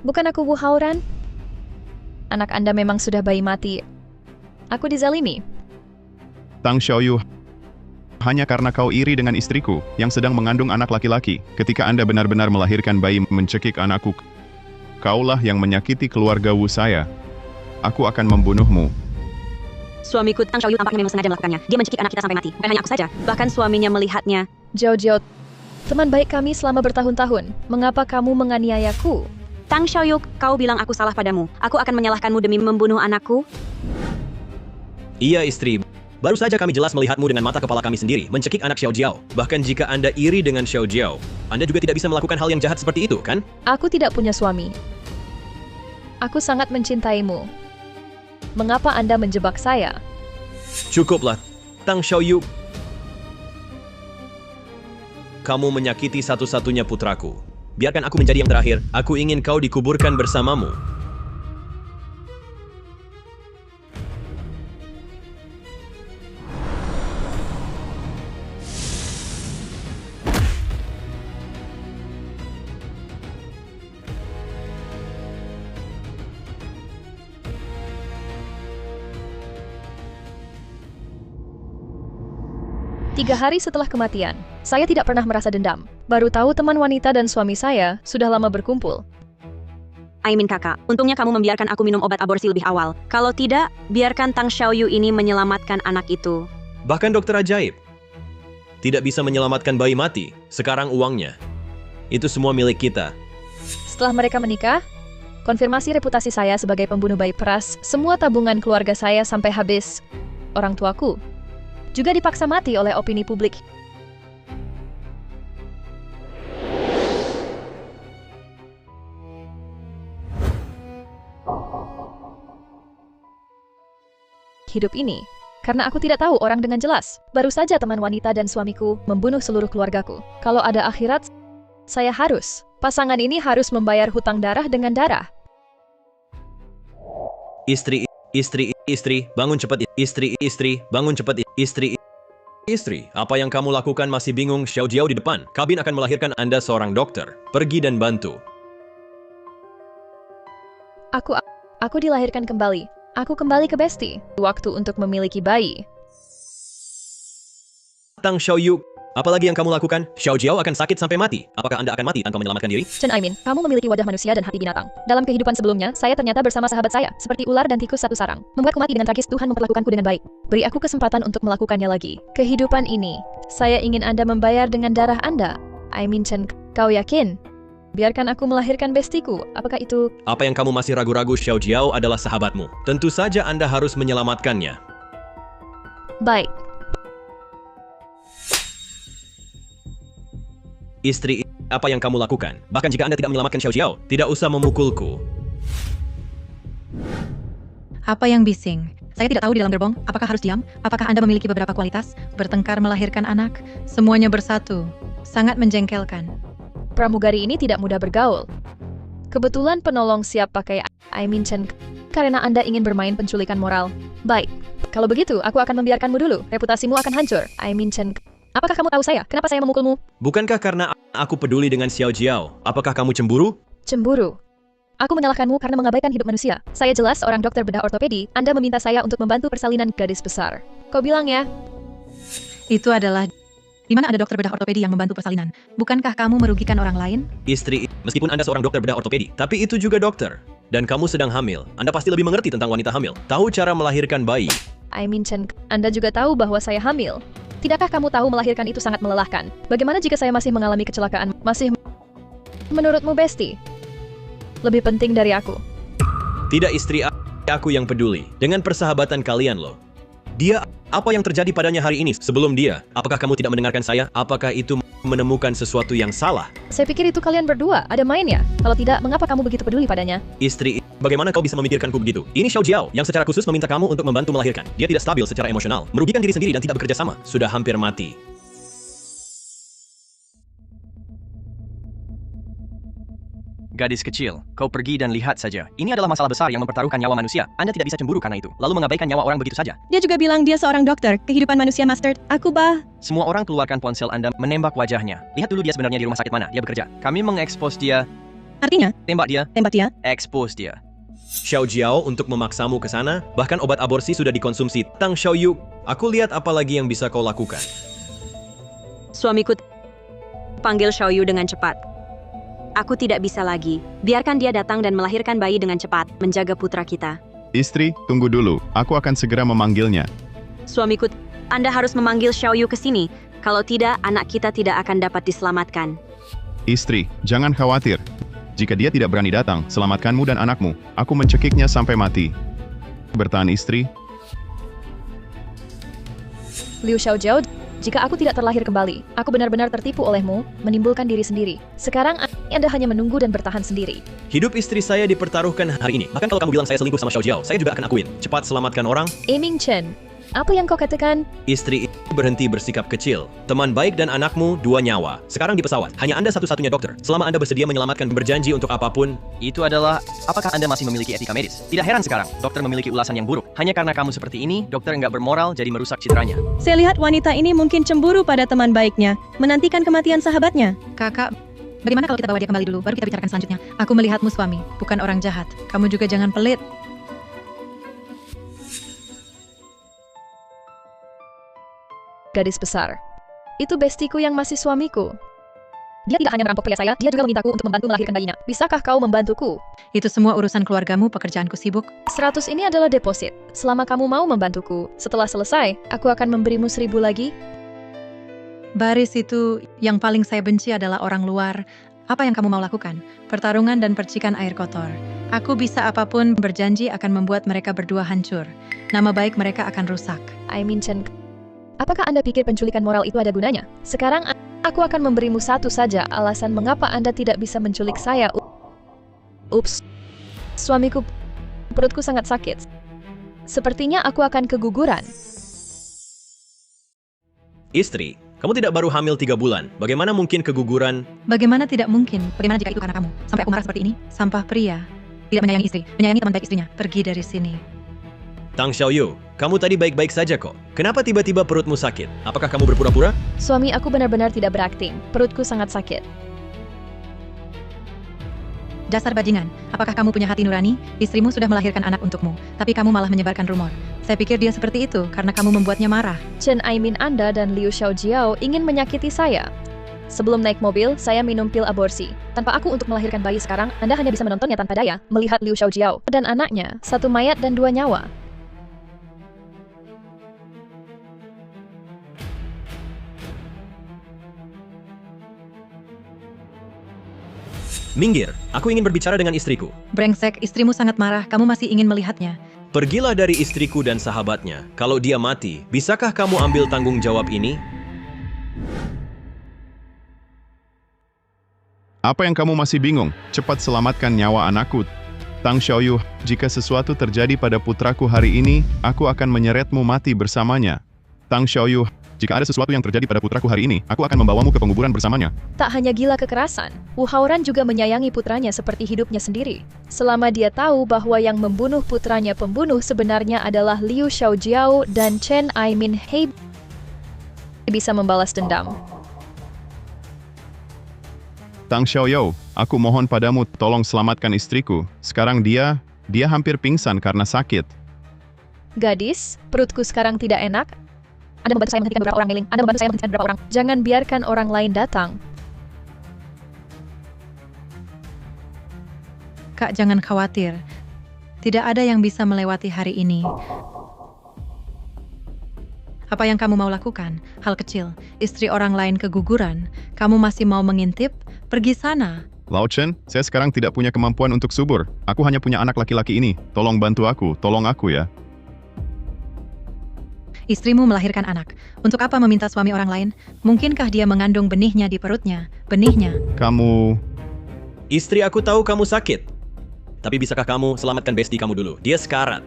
Bukan aku Bu Hauran? Anak Anda memang sudah bayi mati. Aku dizalimi. Tang Xiaoyu, hanya karena kau iri dengan istriku yang sedang mengandung anak laki-laki. Ketika Anda benar-benar melahirkan bayi mencekik anakku, kaulah yang menyakiti keluarga Wu saya. Aku akan membunuhmu. Suamiku Tang Xiaoyu tampaknya memang sengaja melakukannya. Dia mencekik anak kita sampai mati. Bukan hanya aku saja, bahkan suaminya melihatnya. Jiao Jiao, teman baik kami selama bertahun-tahun. Mengapa kamu menganiayaku? Tang Xiaoyu, kau bilang aku salah padamu. Aku akan menyalahkanmu demi membunuh anakku. Iya istri, baru saja kami jelas melihatmu dengan mata kepala kami sendiri mencekik anak Xiao Jiao. Bahkan jika Anda iri dengan Xiao Jiao, Anda juga tidak bisa melakukan hal yang jahat seperti itu, kan? Aku tidak punya suami. Aku sangat mencintaimu. Mengapa Anda menjebak saya? Cukuplah, Tang Xiaoyu. Kamu menyakiti satu-satunya putraku. Biarkan aku menjadi yang terakhir. Aku ingin kau dikuburkan bersamamu. Tiga hari setelah kematian, saya tidak pernah merasa dendam. Baru tahu teman wanita dan suami saya sudah lama berkumpul. Aimin kakak, untungnya kamu membiarkan aku minum obat aborsi lebih awal. Kalau tidak, biarkan Tang Xiaoyu ini menyelamatkan anak itu. Bahkan dokter ajaib tidak bisa menyelamatkan bayi mati. Sekarang uangnya. Itu semua milik kita. Setelah mereka menikah, konfirmasi reputasi saya sebagai pembunuh bayi peras, semua tabungan keluarga saya sampai habis. Orang tuaku juga dipaksa mati oleh opini publik. Hidup ini, karena aku tidak tahu orang dengan jelas. Baru saja teman wanita dan suamiku membunuh seluruh keluargaku. Kalau ada akhirat, saya harus. Pasangan ini harus membayar hutang darah dengan darah. Istri, bangun cepat. Istri, bangun cepat. Istri, apa yang kamu lakukan masih bingung? Xiao Jiao di depan. Kabin akan melahirkan Anda seorang dokter. Pergi dan bantu. Aku dilahirkan kembali. Aku kembali ke Besti. Waktu untuk memiliki bayi. Tang Xiaoyu, apa lagi yang kamu lakukan? Xiao Jiao akan sakit sampai mati. Apakah Anda akan mati tanpa menyelamatkan diri? Chen Aimin, kamu memiliki wajah manusia dan hati binatang. Dalam kehidupan sebelumnya, saya ternyata bersama sahabat saya, seperti ular dan tikus satu sarang. Membuatku mati dengan tragis, Tuhan memperlakukanku dengan baik. Beri aku kesempatan untuk melakukannya lagi. Kehidupan ini, saya ingin Anda membayar dengan darah Anda. Aimin Chen, kau yakin? Biarkan aku melahirkan bestiku. Apakah itu... Apa yang kamu masih ragu-ragu? Xiao Jiao adalah sahabatmu. Tentu saja Anda harus menyelamatkannya. Baik. Istri, apa yang kamu lakukan? Bahkan jika Anda tidak menyelamatkan Xiao Jiao, tidak usah memukulku. Apa yang bising? Saya tidak tahu di dalam gerbong, apakah harus diam? Apakah Anda memiliki beberapa kualitas? Bertengkar melahirkan anak? Semuanya bersatu. Sangat menjengkelkan. Pramugari ini tidak mudah bergaul. Kebetulan penolong siap pakai Aimin Chen karena Anda ingin bermain penculikan moral. Baik, kalau begitu aku akan membiarkanmu dulu. Reputasimu akan hancur. Aimin Chen, apakah kamu tahu saya? Kenapa saya memukulmu? Bukankah karena aku peduli dengan Xiao Jiao? Apakah kamu cemburu? Cemburu. Aku menyalahkanmu karena mengabaikan hidup manusia. Saya jelas seorang dokter bedah ortopedi. Anda meminta saya untuk membantu persalinan gadis besar. Kau bilang ya? Itu adalah... Di mana ada dokter bedah ortopedi yang membantu persalinan? Bukankah kamu merugikan orang lain? Istri, meskipun Anda seorang dokter bedah ortopedi, tapi itu juga dokter. Dan kamu sedang hamil. Anda pasti lebih mengerti tentang wanita hamil. Tahu cara melahirkan bayi. Aimin Chen, Anda juga tahu bahwa saya hamil. Tidakkah kamu tahu melahirkan itu sangat melelahkan? Bagaimana jika saya masih mengalami kecelakaan? Masih menurutmu Besti? Lebih penting dari aku. Tidak istri, aku yang peduli. Dengan persahabatan kalian loh. Dia, apa yang terjadi padanya hari ini sebelum dia? Apakah kamu tidak mendengarkan saya? Apakah itu menemukan sesuatu yang salah? Saya pikir itu kalian berdua, ada main ya? Kalau tidak, mengapa kamu begitu peduli padanya? Istri, bagaimana kau bisa memikirkanku begitu? Ini Xiao Jiao yang secara khusus meminta kamu untuk membantu melahirkan. Dia tidak stabil secara emosional, merugikan diri sendiri dan tidak bekerja sama. Sudah hampir mati. Gadis kecil, kau pergi dan lihat saja. Ini adalah masalah besar yang mempertaruhkan nyawa manusia. Anda tidak bisa cemburu karena itu, lalu mengabaikan nyawa orang begitu saja. Dia juga bilang dia seorang dokter, kehidupan manusia master. Aku Semua orang keluarkan ponsel Anda menembak wajahnya. Lihat dulu dia sebenarnya di rumah sakit mana dia bekerja. Kami mengekspos dia. Artinya, Tembak dia, tembak dia. expose dia. Xiao Jiao untuk memaksamu ke sana, bahkan obat aborsi sudah dikonsumsi. Tang Xiaoyu, aku lihat apa lagi yang bisa kau lakukan. Suamiku panggil Xiaoyu dengan cepat. Aku tidak bisa lagi. Biarkan dia datang dan melahirkan bayi dengan cepat, menjaga putra kita. Istri, tunggu dulu. Aku akan segera memanggilnya. Suamiku, Anda harus memanggil Xiaoyu ke sini. Kalau tidak, anak kita tidak akan dapat diselamatkan. Istri, jangan khawatir. Jika dia tidak berani datang, selamatkanmu dan anakmu. Aku mencekiknya sampai mati. Bertahan istri. Liu Xiaojiao, jika aku tidak terlahir kembali, aku benar-benar tertipu olehmu, menimbulkan diri sendiri. Sekarang Anda hanya menunggu dan bertahan sendiri. Hidup istri saya dipertaruhkan hari ini. Bahkan kalau kamu bilang saya selingkuh sama Xiao Jiao, saya juga akan akuin. Cepat selamatkan orang. Aiming Chen, apa yang kau katakan? Istri itu berhenti bersikap kecil. Teman baik dan anakmu 2 nyawa. Sekarang di pesawat. Hanya Anda satu-satunya dokter. Selama Anda bersedia menyelamatkan, berjanji untuk apapun. Itu adalah, apakah Anda masih memiliki etika medis? Tidak heran sekarang, dokter memiliki ulasan yang buruk. Hanya karena kamu seperti ini, dokter nggak bermoral jadi merusak citranya. Saya lihat wanita ini mungkin cemburu pada teman baiknya, menantikan kematian sahabatnya. Kakak, bagaimana kalau kita bawa dia kembali dulu, baru kita bicarakan selanjutnya. Aku melihatmu suami, bukan orang jahat. Kamu juga jangan pelit. Gadis besar. Itu bestiku yang masih suamiku. Dia tidak hanya merampok pria saya, dia juga memintaku untuk membantu melahirkan bayinya. Bisakah kau membantuku? Itu semua urusan keluargamu, pekerjaanku sibuk. 100 ini adalah deposit. Selama kamu mau membantuku, setelah selesai, aku akan memberimu 1000 lagi. Baris itu, yang paling saya benci adalah orang luar. Apa yang kamu mau lakukan? Pertarungan dan percikan air kotor. Aku bisa apapun, berjanji akan membuat mereka berdua hancur. Nama baik mereka akan rusak. Aimin Chen, apakah Anda pikir penculikan moral itu ada gunanya? Sekarang, aku akan memberimu satu saja alasan mengapa Anda tidak bisa menculik saya. Ups. Suamiku, perutku sangat sakit. Sepertinya aku akan keguguran. Istri, kamu tidak baru hamil 3 bulan. Bagaimana mungkin keguguran? Bagaimana tidak mungkin? Bagaimana jika itu karena kamu? Sampai aku marah seperti ini? Sampah pria. Tidak menyayangi istri, menyayangi teman baik istrinya. Pergi dari sini. Tang Xiaoyu, kamu tadi baik-baik saja kok. Kenapa tiba-tiba perutmu sakit? Apakah kamu berpura-pura? Suami aku benar-benar tidak berakting. Perutku sangat sakit. Dasar bajingan, apakah kamu punya hati nurani? Istrimu sudah melahirkan anak untukmu, tapi kamu malah menyebarkan rumor. Saya pikir dia seperti itu karena kamu membuatnya marah. Chen Aimin Anda dan Liu Xiaojiao ingin menyakiti saya. Sebelum naik mobil, saya minum pil aborsi. Tanpa aku untuk melahirkan bayi sekarang, Anda hanya bisa menontonnya tanpa daya, melihat Liu Xiaojiao dan anaknya, 1 mayat dan 2 nyawa. Minggir, aku ingin berbicara dengan istriku. Brengsek, istrimu sangat marah, kamu masih ingin melihatnya. Pergilah dari istriku dan sahabatnya. Kalau dia mati, bisakah kamu ambil tanggung jawab ini? Apa yang kamu masih bingung? Cepat selamatkan nyawa anakku. Tang Xiaoyu, jika sesuatu terjadi pada putraku hari ini, aku akan menyeretmu mati bersamanya. Tang Xiaoyu, jika ada sesuatu yang terjadi pada putraku hari ini, aku akan membawamu ke penguburan bersamanya. Tak hanya gila kekerasan, Wu Haoran juga menyayangi putranya seperti hidupnya sendiri. Selama dia tahu bahwa yang membunuh putranya pembunuh sebenarnya adalah Liu Xiaojiao dan Chen Aimin Hei bisa membalas dendam. Tang Xiaoyu, aku mohon padamu tolong selamatkan istriku. Sekarang dia hampir pingsan karena sakit. Gadis, perutku sekarang tidak enak. Anda membantu saya menghentikan beberapa orang mailing. Anda membantu saya menghentikan beberapa orang. Jangan biarkan orang lain datang. Kak, jangan khawatir. Tidak ada yang bisa melewati hari ini. Apa yang kamu mau lakukan? Hal kecil. Istri orang lain keguguran. Kamu masih mau mengintip? Pergi sana. Lao Chen, saya sekarang tidak punya kemampuan untuk subur. Aku hanya punya anak laki-laki ini. Tolong bantu aku, tolong aku ya. Istrimu melahirkan anak. Untuk apa meminta suami orang lain? Mungkinkah dia mengandung benihnya di perutnya? Benihnya. Kamu... Istri aku tahu kamu sakit. Tapi bisakah kamu selamatkan besti kamu dulu? Dia sekarat.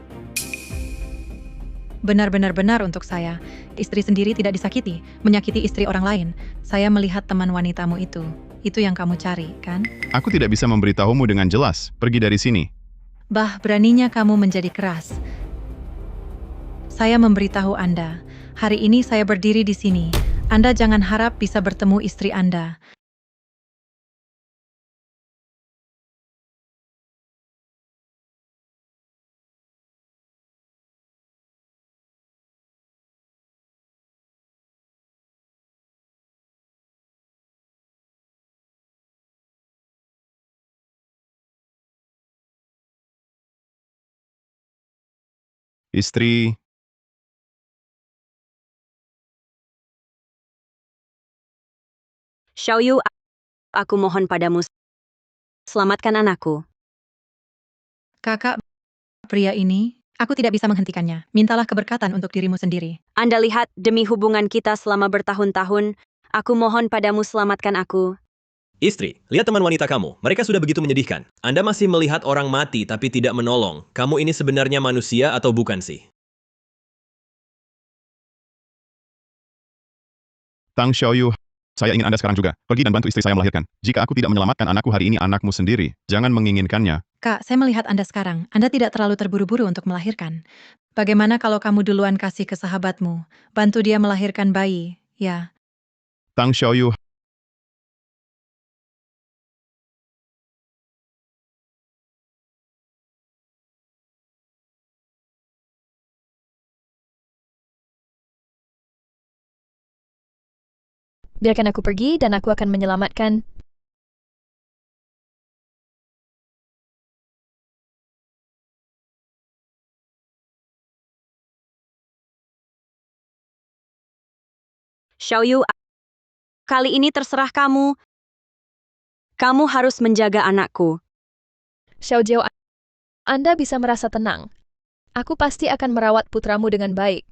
Benar-benar untuk saya. Istri sendiri tidak disakiti, menyakiti istri orang lain. Saya melihat teman wanitamu itu. Itu yang kamu cari, kan? Aku tidak bisa memberitahumu dengan jelas. Pergi dari sini. Bah, beraninya kamu menjadi keras. Saya memberitahu Anda, hari ini saya berdiri di sini. Anda jangan harap bisa bertemu istri Anda. Istri, Xiaoyu, aku mohon padamu, selamatkan anakku. Kakak, pria ini, aku tidak bisa menghentikannya. Mintalah keberkatan untuk dirimu sendiri. Anda lihat, demi hubungan kita selama bertahun-tahun, aku mohon padamu selamatkan aku. Istri, lihat teman wanita kamu. Mereka sudah begitu menyedihkan. Anda masih melihat orang mati tapi tidak menolong. Kamu ini sebenarnya manusia atau bukan sih? Tang Xiaoyu, saya ingin Anda sekarang juga. Pergi dan bantu istri saya melahirkan. Jika aku tidak menyelamatkan anakku hari ini, anakmu sendiri. Jangan menginginkannya. Kak, saya melihat Anda sekarang. Anda tidak terlalu terburu-buru untuk melahirkan. Bagaimana kalau kamu duluan kasih ke sahabatmu? Bantu dia melahirkan bayi, ya. Tang Xiaoyu, Biarkan aku pergi dan aku akan menyelamatkan. Xiaoyu, kali ini terserah kamu. Kamu harus menjaga anakku. Xiao Jiao, Anda bisa merasa tenang. Aku pasti akan merawat putramu dengan baik.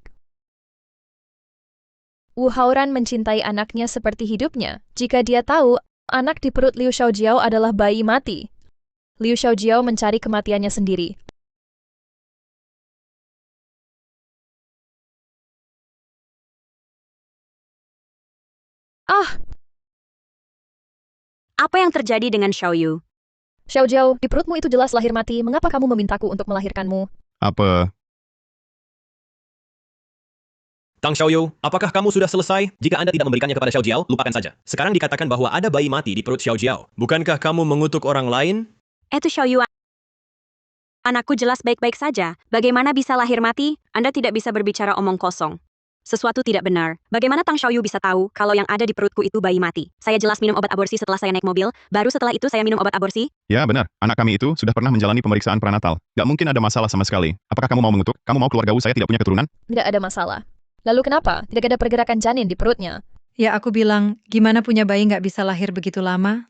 Wu Haoran mencintai anaknya seperti hidupnya. Jika dia tahu, anak di perut Liu Xiaojiao adalah bayi mati. Liu Xiaojiao mencari kematiannya sendiri. Ah, Apa yang terjadi dengan Xiaoyu? Xiaojiao, di perutmu itu jelas lahir mati. Mengapa kamu memintaku untuk melahirkanmu? apa? Tang Xiaoyu, apakah kamu sudah selesai? Jika Anda tidak memberikannya kepada Xiao Jiao, lupakan saja. Sekarang dikatakan bahwa ada bayi mati di perut Xiao Jiao. Bukankah kamu mengutuk orang lain? Itu Xiaoyu. Anakku jelas baik-baik saja. Bagaimana bisa lahir mati? Anda tidak bisa berbicara omong kosong. Sesuatu tidak benar. Bagaimana Tang Xiaoyu bisa tahu kalau yang ada di perutku itu bayi mati? Saya jelas minum obat aborsi setelah saya naik mobil. Baru setelah itu saya minum obat aborsi. Ya benar, anak kami itu sudah pernah menjalani pemeriksaan prenatal. Gak mungkin ada masalah sama sekali. Apakah kamu mau mengutuk? Kamu mau keluarga saya tidak punya keturunan? Tidak ada masalah. Lalu kenapa? Tidak ada pergerakan janin di perutnya. Ya aku bilang, gimana punya bayi nggak bisa lahir begitu lama?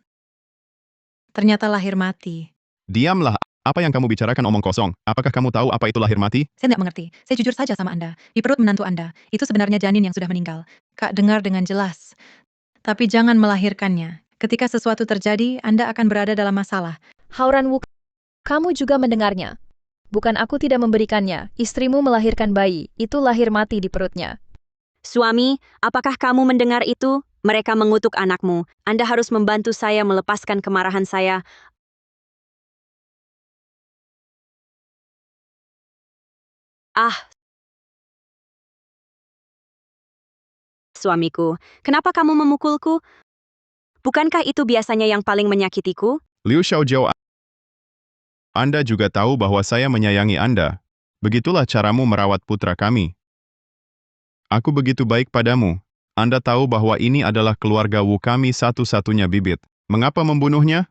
Ternyata lahir mati. Diamlah, apa yang kamu bicarakan omong kosong? Apakah kamu tahu apa itu lahir mati? Saya tidak mengerti. Saya jujur saja sama Anda. Di perut menantu Anda, itu sebenarnya janin yang sudah meninggal. Kak dengar dengan jelas. Tapi jangan melahirkannya. Ketika sesuatu terjadi, Anda akan berada dalam masalah. Haoran Wu, kamu juga mendengarnya. Bukan aku tidak memberikannya. Istrimu melahirkan bayi. Itu lahir mati di perutnya. Suami, apakah kamu mendengar itu? Mereka mengutuk anakmu. Anda harus membantu saya melepaskan kemarahan saya. Ah, suamiku, kenapa kamu memukulku? Bukankah itu biasanya yang paling menyakitiku? Liu Xiaojiao, Anda juga tahu bahwa saya menyayangi Anda. Begitulah caramu merawat putra kami. Aku begitu baik padamu. Anda tahu bahwa ini adalah keluarga Wu kami satu-satunya bibit. Mengapa membunuhnya?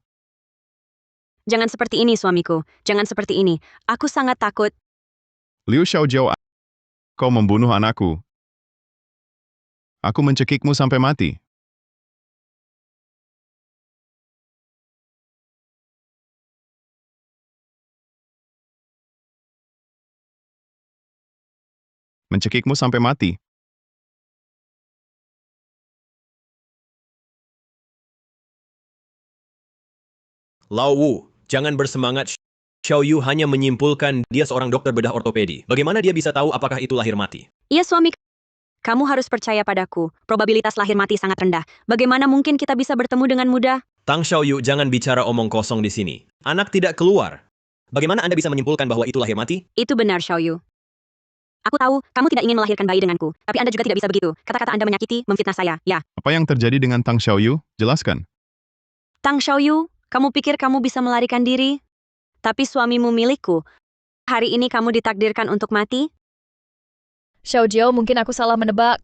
Jangan seperti ini, suamiku. Jangan seperti ini. Aku sangat takut. Liu Xiaojiao, kau membunuh anakku. Aku mencekikmu sampai mati. Mencekikmu sampai mati. Lao Wu, jangan bersemangat. Xiao Yu hanya menyimpulkan dia seorang dokter bedah ortopedi. Bagaimana dia bisa tahu apakah itu lahir mati? Iya, suami. Kamu harus percaya padaku. Probabilitas lahir mati sangat rendah. Bagaimana mungkin kita bisa bertemu dengan mudah? Tang Xiao Yu, jangan bicara omong kosong di sini. Anak tidak keluar. Bagaimana Anda bisa menyimpulkan bahwa itu lahir mati? Itu benar, Xiaoyu. Aku tahu, kamu tidak ingin melahirkan bayi denganku. Tapi Anda juga tidak bisa begitu. Kata-kata Anda menyakiti, memfitnah saya. Ya. Apa yang terjadi dengan Tang Xiaoyu? Jelaskan. Tang Xiaoyu, kamu pikir kamu bisa melarikan diri? Tapi suamimu milikku. Hari ini kamu ditakdirkan untuk mati? Xiaojiao, mungkin aku salah menebak.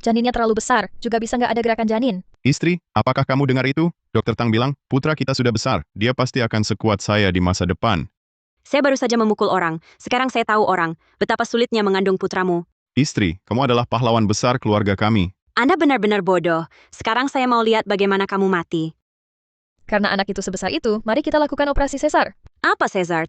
Janinnya terlalu besar. Juga bisa nggak ada gerakan janin. Istri, apakah kamu dengar itu? Dokter Tang bilang, putra kita sudah besar. Dia pasti akan sekuat saya di masa depan. Saya baru saja memukul orang. Sekarang saya tahu betapa sulitnya mengandung putramu. Istri, kamu adalah pahlawan besar keluarga kami. Anda benar-benar bodoh. Sekarang saya mau lihat bagaimana kamu mati. Karena anak itu sebesar itu, mari kita lakukan operasi sesar. Apa Caesar?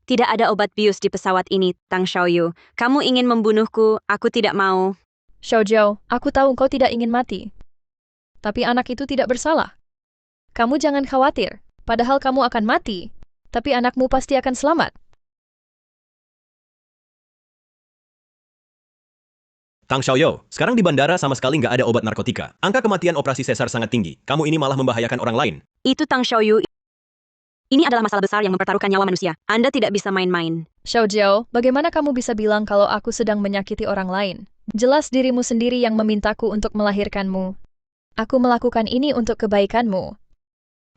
Tidak ada obat bius di pesawat ini, Tang Xiaoyu. Kamu ingin membunuhku, aku tidak mau. Xiao Jiao, aku tahu kau tidak ingin mati. Tapi anak itu tidak bersalah. Kamu jangan khawatir, padahal kamu akan mati. Tapi anakmu pasti akan selamat. Tang Xiaoyu, sekarang di bandara sama sekali nggak ada obat narkotika. Angka kematian operasi sesar sangat tinggi. Kamu ini malah membahayakan orang lain. Itu Tang Xiaoyu. Ini adalah masalah besar yang mempertaruhkan nyawa manusia. Anda tidak bisa main-main. Xiao Jiao, bagaimana kamu bisa bilang kalau aku sedang menyakiti orang lain? Jelas dirimu sendiri yang memintaku untuk melahirkanmu. Aku melakukan ini untuk kebaikanmu.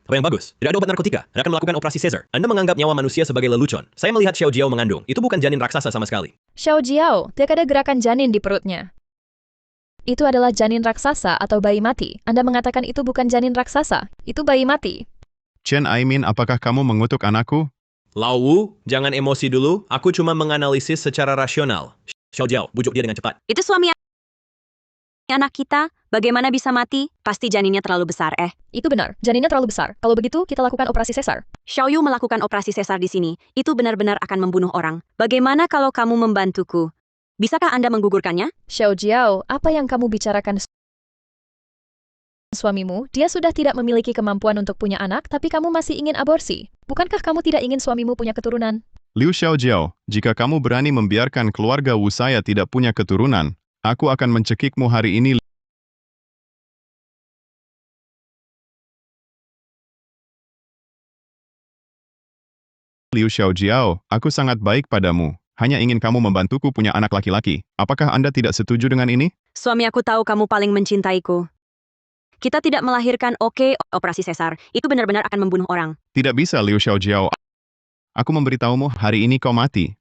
Apa yang bagus? Tidak ada obat narkotika. Anda akan melakukan operasi sesar. Anda menganggap nyawa manusia sebagai lelucon. Saya melihat Xiao Jiao mengandung. Itu bukan janin raksasa sama sekali. Xiao Jiao, tidak ada gerakan janin di perutnya. Itu adalah janin raksasa atau bayi mati. Anda mengatakan itu bukan janin raksasa. Itu bayi mati. Chen Aimin, apakah kamu mengutuk anakku? Lau Wu, jangan emosi dulu. Aku cuma menganalisis secara rasional. Xiao Jiao, bujuk dia dengan cepat. Itu suami anak kita. Bagaimana bisa mati? Pasti janinnya terlalu besar, Itu benar, janinnya terlalu besar. Kalau begitu, kita lakukan operasi sesar. Xiaoyu melakukan operasi sesar di sini. Itu benar-benar akan membunuh orang. Bagaimana kalau kamu membantuku? Bisakah Anda menggugurkannya? Xiao Jiao, apa yang kamu bicarakan? Suamimu, dia sudah tidak memiliki kemampuan untuk punya anak, tapi kamu masih ingin aborsi. Bukankah kamu tidak ingin suamimu punya keturunan? Liu Xiao Jiao, jika kamu berani membiarkan keluarga Wu saya tidak punya keturunan, aku akan mencekikmu hari ini. Liu Xiao Jiao, aku sangat baik padamu. Hanya ingin kamu membantuku punya anak laki-laki. Apakah Anda tidak setuju dengan ini? Suami aku tahu kamu paling mencintaiku. Kita tidak melahirkan, operasi sesar. Itu benar-benar akan membunuh orang. Tidak bisa, Liu Xiao Jiao. Aku memberitahumu, hari ini kau mati.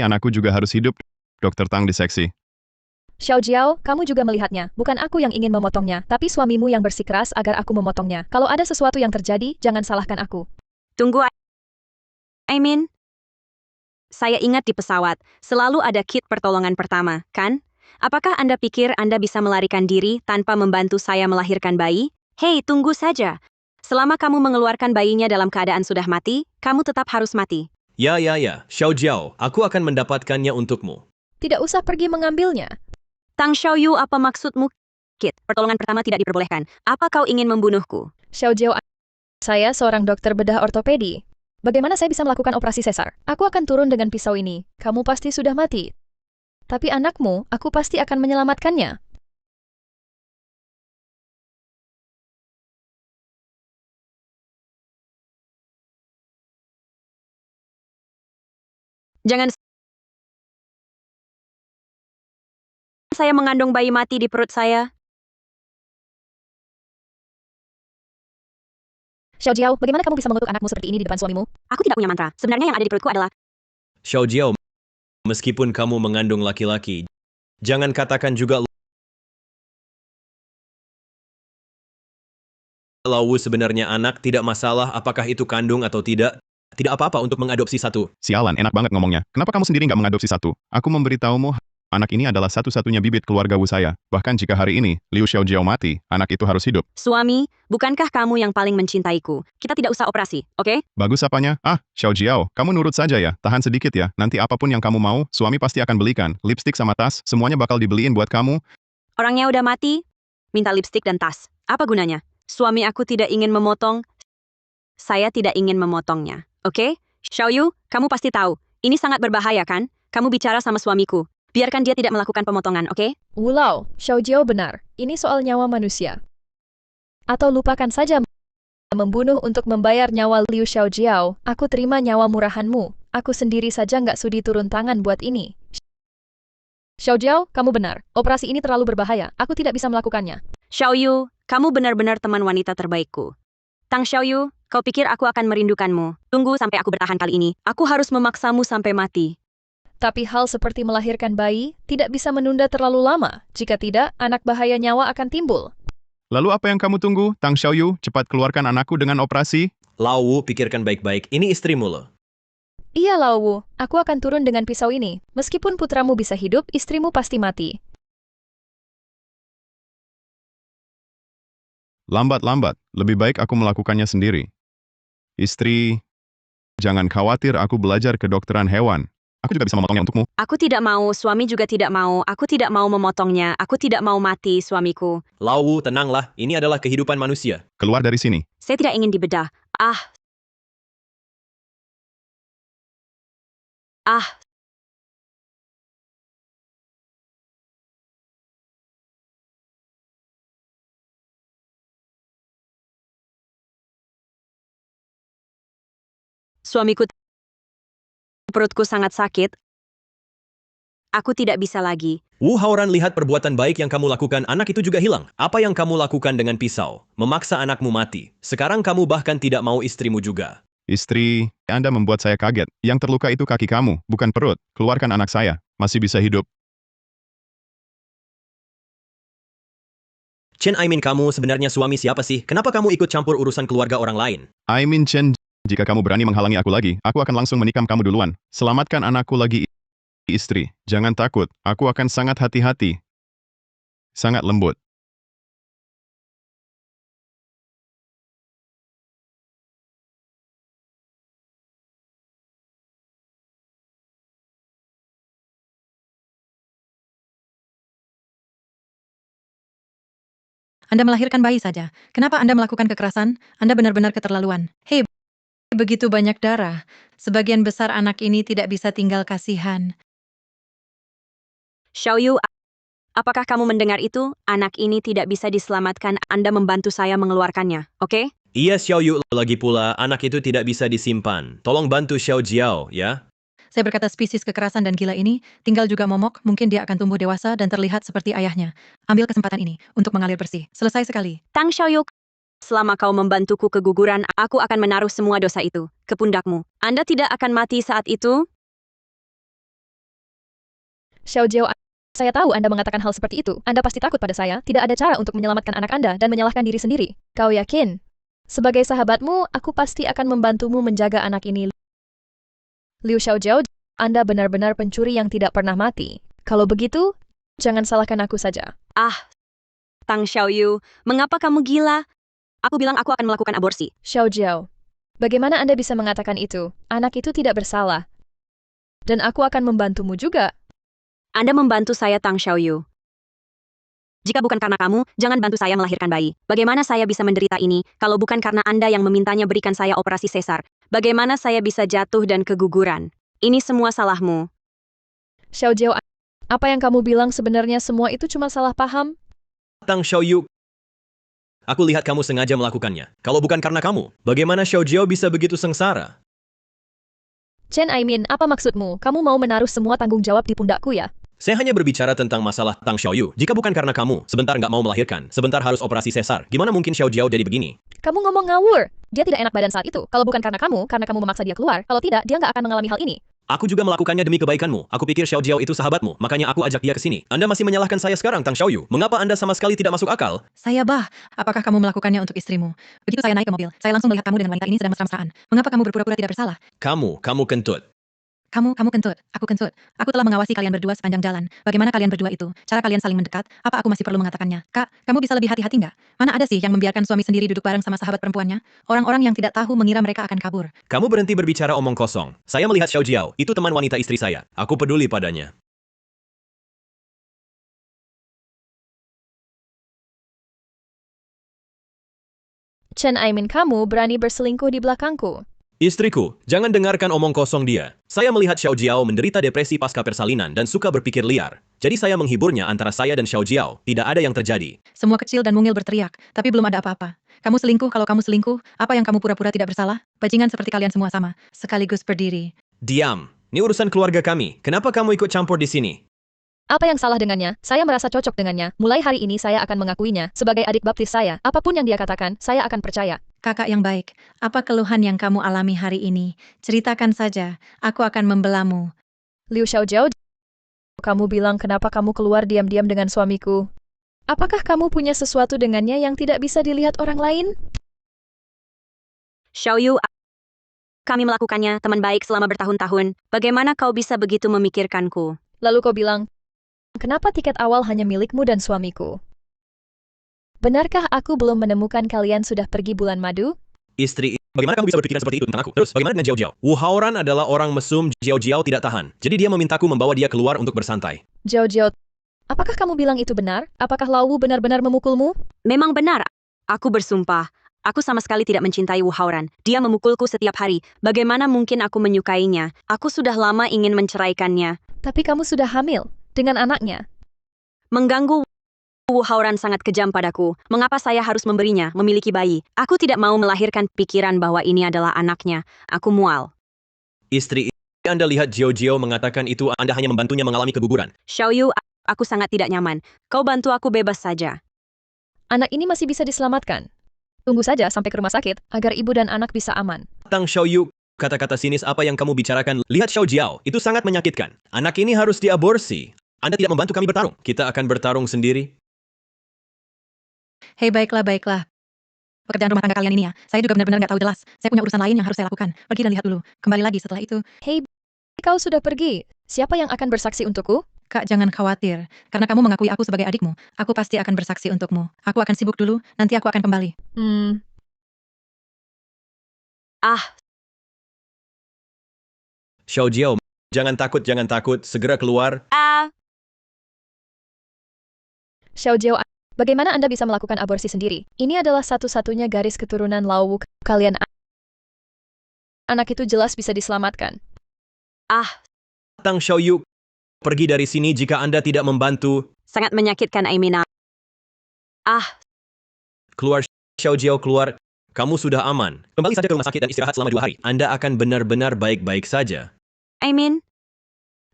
Anakku juga harus hidup. Dokter Tang diseksi. Xiao Jiao, kamu juga melihatnya. Bukan aku yang ingin memotongnya, tapi suamimu yang bersikeras agar aku memotongnya. Kalau ada sesuatu yang terjadi, jangan salahkan aku. Tunggu, Aimin. Saya ingat di pesawat, selalu ada kit pertolongan pertama, kan? Apakah Anda pikir Anda bisa melarikan diri tanpa membantu saya melahirkan bayi? Hei, tunggu saja. Selama kamu mengeluarkan bayinya dalam keadaan sudah mati, kamu tetap harus mati. Ya. Xiao Jiao, aku akan mendapatkannya untukmu. Tidak usah pergi mengambilnya. Tang Xiaoyu, apa maksudmu? Kit, pertolongan pertama tidak diperbolehkan. Apa kau ingin membunuhku? Xiao Jiao, saya seorang dokter bedah ortopedi. Bagaimana saya bisa melakukan operasi sesar? Aku akan turun dengan pisau ini. Kamu pasti sudah mati. Tapi anakmu, aku pasti akan menyelamatkannya. Jangan saya mengandung bayi mati di perut saya. Xiao Jiao, bagaimana kamu bisa mengutuk anakmu seperti ini di depan suamimu? Aku tidak punya mantra. Sebenarnya yang ada di perutku adalah Xiao Jiao, meskipun kamu mengandung laki-laki, jangan katakan juga Lau Wu sebenarnya anak, tidak masalah apakah itu kandung atau tidak. Tidak apa-apa untuk mengadopsi satu. Sialan, enak banget ngomongnya. Kenapa kamu sendiri nggak mengadopsi satu? Aku memberitahumu, anak ini adalah satu-satunya bibit keluarga Wu saya. Bahkan jika hari ini, Liu Xiao Jiao mati, anak itu harus hidup. suami. Bukankah kamu yang paling mencintaiku? Kita tidak usah operasi, oke? Bagus apanya? Xiao Jiao, kamu nurut saja ya. Tahan sedikit ya. Nanti apapun yang kamu mau, suami pasti akan belikan. Lipstik sama tas, semuanya bakal dibeliin buat kamu. Orangnya udah mati. Minta lipstik dan tas. Apa gunanya? Suami aku tidak ingin memotong. Saya tidak ingin memotongnya, oke? Xiaoyu, kamu pasti tahu. Ini sangat berbahaya kan? Kamu bicara sama suamiku. Biarkan dia tidak melakukan pemotongan, oke? Wulau, Xiao Jiao benar. Ini soal nyawa manusia. Atau lupakan saja membunuh untuk membayar nyawa Liu Xiao Jiao. Aku terima nyawa murahanmu. Aku sendiri saja nggak sudi turun tangan buat ini. Xiao Jiao, kamu benar. Operasi ini terlalu berbahaya. Aku tidak bisa melakukannya. Xiaoyu, kamu benar-benar teman wanita terbaikku. Tang Xiaoyu, kau pikir aku akan merindukanmu? Tunggu sampai aku bertahan kali ini. Aku harus memaksamu sampai mati. Tapi hal seperti melahirkan bayi tidak bisa menunda terlalu lama. Jika tidak, anak bahaya nyawa akan timbul. Lalu apa yang kamu tunggu? Tang Xiaoyu, cepat keluarkan anakku dengan operasi. Lau Wu, pikirkan baik-baik. Ini istrimu loh. Iya Laowu, aku akan turun dengan pisau ini. Meskipun putramu bisa hidup, istrimu pasti mati. Lambat-lambat, lebih baik aku melakukannya sendiri. Istri, jangan khawatir, aku belajar kedokteran hewan. Aku juga bisa memotongnya untukmu. Aku tidak mau, suami juga tidak mau. Aku tidak mau memotongnya. Aku tidak mau mati, suamiku. Laowu, tenanglah. Ini adalah kehidupan manusia. Keluar dari sini. Saya tidak ingin dibedah. Ah, suamiku, perutku sangat sakit. Aku tidak bisa lagi. Wu Haoran, lihat perbuatan baik yang kamu lakukan, anak itu juga hilang. Apa yang kamu lakukan dengan pisau? Memaksa anakmu mati. Sekarang kamu bahkan tidak mau istrimu juga. Istri, Anda membuat saya kaget. Yang terluka itu kaki kamu, bukan perut. Keluarkan anak saya. Masih bisa hidup. Chen Aimin, kamu sebenarnya suami siapa sih? Kenapa kamu ikut campur urusan keluarga orang lain? Aimin Chen, jika kamu berani menghalangi aku lagi, aku akan langsung menikam kamu duluan. Selamatkan anakku lagi, istri. Jangan takut, aku akan sangat hati-hati. Sangat lembut. Anda melahirkan bayi saja. Kenapa Anda melakukan kekerasan? Anda benar-benar keterlaluan. Hei, begitu banyak darah. Sebagian besar anak ini tidak bisa tinggal kasihan. Xiaoyu, apakah kamu mendengar itu? Anak ini tidak bisa diselamatkan. Anda membantu saya mengeluarkannya, oke? Iya Xiao Yu, lagi pula anak itu tidak bisa disimpan. Tolong bantu Xiao Jiao, ya? Saya berkata spesies kekerasan dan gila ini tinggal juga momok, mungkin dia akan tumbuh dewasa dan terlihat seperti ayahnya. Ambil kesempatan ini untuk mengalir bersih. Selesai sekali. Tang Xiaoyu, selama kau membantuku keguguran, aku akan menaruh semua dosa itu ke pundakmu. Anda tidak akan mati saat itu? Xiao Jiao, saya tahu Anda mengatakan hal seperti itu. Anda pasti takut pada saya. Tidak ada cara untuk menyelamatkan anak Anda dan menyalahkan diri sendiri. Kau yakin? Sebagai sahabatmu, aku pasti akan membantumu menjaga anak ini. Liu Xiaojiao, Anda benar-benar pencuri yang tidak pernah mati. Kalau begitu, jangan salahkan aku saja. Tang Xiaoyu, mengapa kamu gila? Aku bilang aku akan melakukan aborsi. Xiaojiao, bagaimana Anda bisa mengatakan itu? Anak itu tidak bersalah. Dan aku akan membantumu juga. Anda membantu saya, Tang Xiaoyu. Jika bukan karena kamu, jangan bantu saya melahirkan bayi. Bagaimana saya bisa menderita ini, kalau bukan karena Anda yang memintanya berikan saya operasi sesar? Bagaimana saya bisa jatuh dan keguguran? Ini semua salahmu. Xiaojiao, apa yang kamu bilang sebenarnya semua itu cuma salah paham? Tang Xiao Yu, aku lihat kamu sengaja melakukannya. Kalau bukan karena kamu, bagaimana Xiao Jiao bisa begitu sengsara? Chen Aimin, apa maksudmu? Kamu mau menaruh semua tanggung jawab di pundakku ya? Saya hanya berbicara tentang masalah Tang Xiao Yu. Jika bukan karena kamu, sebentar nggak mau melahirkan, sebentar harus operasi sesar. Gimana mungkin Xiao Jiao jadi begini? Kamu ngomong ngawur. Dia tidak enak badan saat itu. Kalau bukan karena kamu memaksa dia keluar. Kalau tidak, dia nggak akan mengalami hal ini. Aku juga melakukannya demi kebaikanmu. Aku pikir Xiao Jiao itu sahabatmu, makanya aku ajak dia ke sini. Anda masih menyalahkan saya sekarang, Tang Xiao Yu. Mengapa Anda sama sekali tidak masuk akal? Saya apakah kamu melakukannya untuk istrimu? Begitu saya naik ke mobil, saya langsung melihat kamu dengan wanita ini sedang mesra-mesraan. Mengapa kamu berpura-pura tidak bersalah? Kamu kentut. Kamu kentut, aku kentut. Aku telah mengawasi kalian berdua sepanjang jalan. Bagaimana kalian berdua itu? Cara kalian saling mendekat? Apa aku masih perlu mengatakannya? Kak, kamu bisa lebih hati-hati nggak? Mana ada sih yang membiarkan suami sendiri duduk bareng sama sahabat perempuannya? Orang-orang yang tidak tahu mengira mereka akan kabur. Kamu berhenti berbicara omong kosong. Saya melihat Xiao Jiao, itu teman wanita istri saya. Aku peduli padanya. Chen Aimin, kamu berani berselingkuh di belakangku. Istriku, jangan dengarkan omong kosong dia. Saya melihat Xiao Jiao menderita depresi pasca persalinan dan suka berpikir liar. Jadi saya menghiburnya antara saya dan Xiao Jiao. Tidak ada yang terjadi. Semua kecil dan mungil berteriak, tapi belum ada apa-apa. Kamu selingkuh, kalau kamu selingkuh, apa yang kamu pura-pura tidak bersalah? Bajingan seperti kalian semua sama, sekaligus berdiri. Diam. Ini urusan keluarga kami. Kenapa kamu ikut campur di sini? Apa yang salah dengannya? Saya merasa cocok dengannya. Mulai hari ini saya akan mengakuinya sebagai adik baptis saya. Apapun yang dia katakan, saya akan percaya. Kakak yang baik, apa keluhan yang kamu alami hari ini? Ceritakan saja, aku akan membelamu. Liu Xiaojiao, kamu bilang kenapa kamu keluar diam-diam dengan suamiku? Apakah kamu punya sesuatu dengannya yang tidak bisa dilihat orang lain? Xiaoyu, Kami melakukannya, teman baik selama bertahun-tahun. Bagaimana kau bisa begitu memikirkanku? Lalu kau bilang, kenapa tiket awal hanya milikmu dan suamiku? Benarkah aku belum menemukan kalian sudah pergi bulan madu? Istri, bagaimana kamu bisa berpikiran seperti itu tentang aku? Terus, bagaimana dengan Jiao Jiao? Wu Haoran adalah orang mesum, Jiao Jiao tidak tahan. Jadi dia memintaku membawa dia keluar untuk bersantai. Jiao, apakah kamu bilang itu benar? Apakah Lao Wu benar-benar memukulmu? Memang benar. Aku bersumpah. Aku sama sekali tidak mencintai Wu Haoran. Dia memukulku setiap hari. Bagaimana mungkin aku menyukainya? Aku sudah lama ingin menceraikannya. Tapi kamu sudah hamil dengan anaknya. Mengganggu Wu Haoran sangat kejam padaku. Mengapa saya harus memberinya, memiliki bayi? Aku tidak mau melahirkan pikiran bahwa ini adalah anaknya. Aku mual. Istri, Anda lihat Jiao Jiao mengatakan itu Anda hanya membantunya mengalami keguguran. Xiaoyu, aku sangat tidak nyaman. Kau bantu aku bebas saja. Anak ini masih bisa diselamatkan. Tunggu saja sampai ke rumah sakit agar ibu dan anak bisa aman. Tang Xiaoyu, kata-kata sinis apa yang kamu bicarakan. Lihat Xiao Jiao, itu sangat menyakitkan. Anak ini harus diaborsi. Anda tidak membantu kami bertarung. Kita akan bertarung sendiri. Hei, baiklah. Pekerjaan rumah tangga kalian ini ya, saya juga benar-benar nggak tahu jelas. Saya punya urusan lain yang harus saya lakukan. Pergi dan lihat dulu. Kembali lagi setelah itu. Hei, kau sudah pergi. Siapa yang akan bersaksi untukku? Kak, jangan khawatir. Karena kamu mengakui aku sebagai adikmu, aku pasti akan bersaksi untukmu. Aku akan sibuk dulu, nanti aku akan kembali. Xiao Jiao, jangan takut, segera keluar. Xiao Jiao, bagaimana Anda bisa melakukan aborsi sendiri? Ini adalah satu-satunya garis keturunan Lao Wu. Kalian anak itu jelas bisa diselamatkan. Tang Xiaoyu, pergi dari sini jika Anda tidak membantu. Sangat menyakitkan, Aimina. Keluar, Xiao Jiao, keluar. Kamu sudah aman. Kembali saja ke rumah sakit dan istirahat selama 2 hari. Anda akan benar-benar baik-baik saja. Aimin?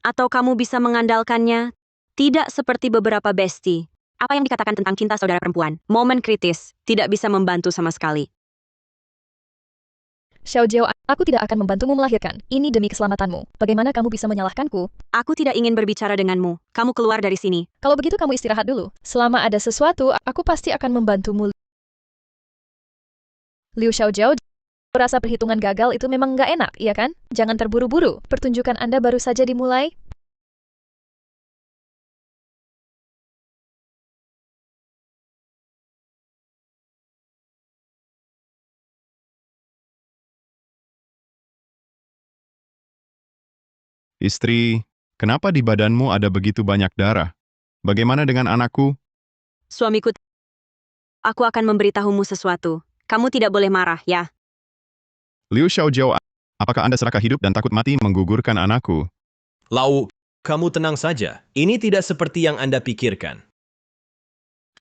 Atau kamu bisa mengandalkannya? Tidak seperti beberapa besti. Apa yang dikatakan tentang cinta saudara perempuan? Momen kritis, tidak bisa membantu sama sekali. Xiao Jiao, aku tidak akan membantumu melahirkan. Ini demi keselamatanmu. Bagaimana kamu bisa menyalahkanku? Aku tidak ingin berbicara denganmu. Kamu keluar dari sini. Kalau begitu kamu istirahat dulu. Selama ada sesuatu, aku pasti akan membantumu. Liu Xiao Jiao, rasa perhitungan gagal itu memang nggak enak, iya kan? Jangan terburu-buru. Pertunjukan Anda baru saja dimulai. Istri, kenapa di badanmu ada begitu banyak darah? Bagaimana dengan anakku? Suamiku, aku akan memberitahumu sesuatu. Kamu tidak boleh marah, ya? Liu Xiaojiao, apakah Anda serakah hidup dan takut mati menggugurkan anakku? Lau, kamu tenang saja. Ini tidak seperti yang Anda pikirkan.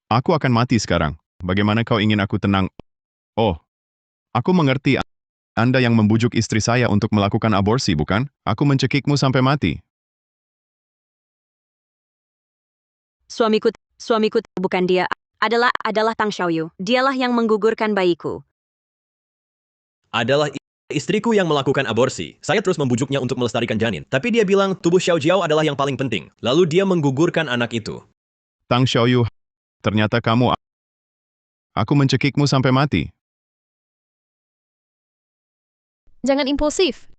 Aku akan mati sekarang. Bagaimana kau ingin aku tenang? Oh, aku mengerti. Anda yang membujuk istri saya untuk melakukan aborsi, bukan? Aku mencekikmu sampai mati. Suamiku bukan dia. Adalah Tang Xiaoyu. Dialah yang menggugurkan bayiku. Adalah istriku yang melakukan aborsi. Saya terus membujuknya untuk melestarikan janin. Tapi dia bilang tubuh Xiao Jiao adalah yang paling penting. Lalu dia menggugurkan anak itu. Tang Xiaoyu, ternyata kamu. Aku mencekikmu sampai mati. Jangan impulsif.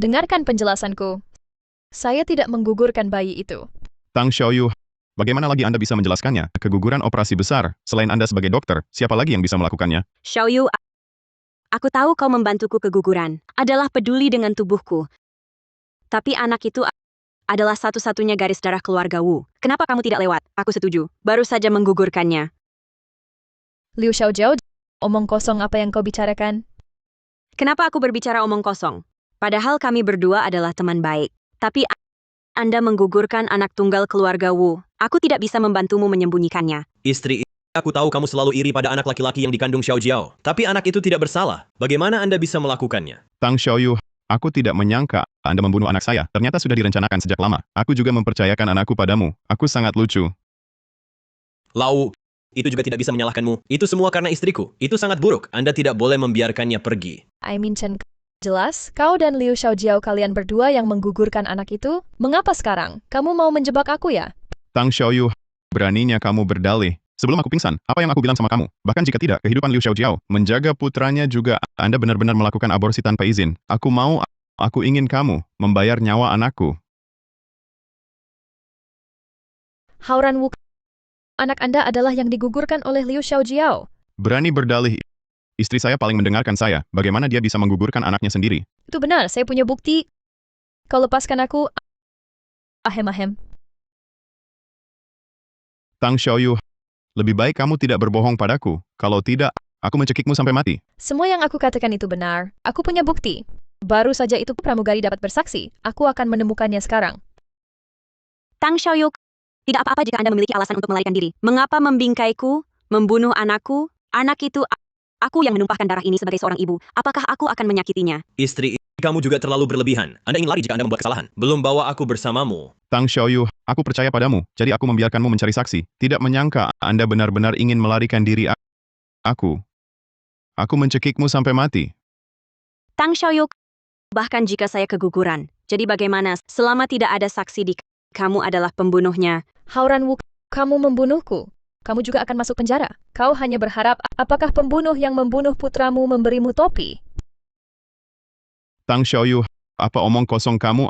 Dengarkan penjelasanku. Saya tidak menggugurkan bayi itu. Tang Xiaoyu, bagaimana lagi Anda bisa menjelaskannya? Keguguran operasi besar. Selain Anda sebagai dokter, siapa lagi yang bisa melakukannya? Xiaoyu, aku tahu kau membantuku keguguran. Adalah peduli dengan tubuhku. Tapi anak itu adalah satu-satunya garis darah keluarga Wu. Kenapa kamu tidak lewat? Aku setuju. Baru saja menggugurkannya. Liu Xiaojiao, omong kosong apa yang kau bicarakan? Kenapa aku berbicara omong kosong? Padahal kami berdua adalah teman baik. Tapi Anda menggugurkan anak tunggal keluarga Wu. Aku tidak bisa membantumu menyembunyikannya. Istri, aku tahu kamu selalu iri pada anak laki-laki yang dikandung Xiao Jiao. Tapi anak itu tidak bersalah. Bagaimana Anda bisa melakukannya? Tang Xiaoyu, aku tidak menyangka Anda membunuh anak saya. Ternyata sudah direncanakan sejak lama. Aku juga mempercayakan anakku padamu. Aku sangat lucu. Lau, itu juga tidak bisa menyalahkanmu. Itu semua karena istriku. Itu sangat buruk. Anda tidak boleh membiarkannya pergi. Aimin Chen, jelas, kau dan Liu Xiaojiao kalian berdua yang menggugurkan anak itu? Mengapa sekarang? Kamu mau menjebak aku ya? Tang Xiaoyu, beraninya kamu berdalih. Sebelum aku pingsan, apa yang aku bilang sama kamu? Bahkan jika tidak, kehidupan Liu Xiaojiao, menjaga putranya juga, Anda benar-benar melakukan aborsi tanpa izin. Aku ingin kamu membayar nyawa anakku. Hauran Wu, anak Anda adalah yang digugurkan oleh Liu Xiaojiao. Berani berdalih, istri saya paling mendengarkan saya. Bagaimana dia bisa menggugurkan anaknya sendiri? Itu benar, saya punya bukti. Kau lepaskan aku. Ahem. Tang Xiaoyu, lebih baik kamu tidak berbohong padaku. Kalau tidak, aku mencekikmu sampai mati. Semua yang aku katakan itu benar. Aku punya bukti. Baru saja itu pramugari dapat bersaksi. Aku akan menemukannya sekarang. Tang Xiaoyu, tidak apa-apa jika Anda memiliki alasan untuk melarikan diri. Mengapa membingkaiku, membunuh anakku? Anak itu, aku yang menumpahkan darah ini sebagai seorang ibu. Apakah aku akan menyakitinya? Istri, kamu juga terlalu berlebihan. Anda ingin lari jika Anda membuat kesalahan. Belum bawa aku bersamamu. Tang Xiaoyu, aku percaya padamu, jadi aku membiarkanmu mencari saksi. Tidak menyangka Anda benar-benar ingin melarikan diri aku. Aku mencekikmu sampai mati. Tang Xiaoyu, bahkan jika saya keguguran. Jadi bagaimana selama tidak ada saksi di kamu adalah pembunuhnya? Hauran Wu, kamu membunuhku. Kamu juga akan masuk penjara. Kau hanya berharap apakah pembunuh yang membunuh putramu memberimu topi? Tang Xiaoyu, apa omong kosong kamu?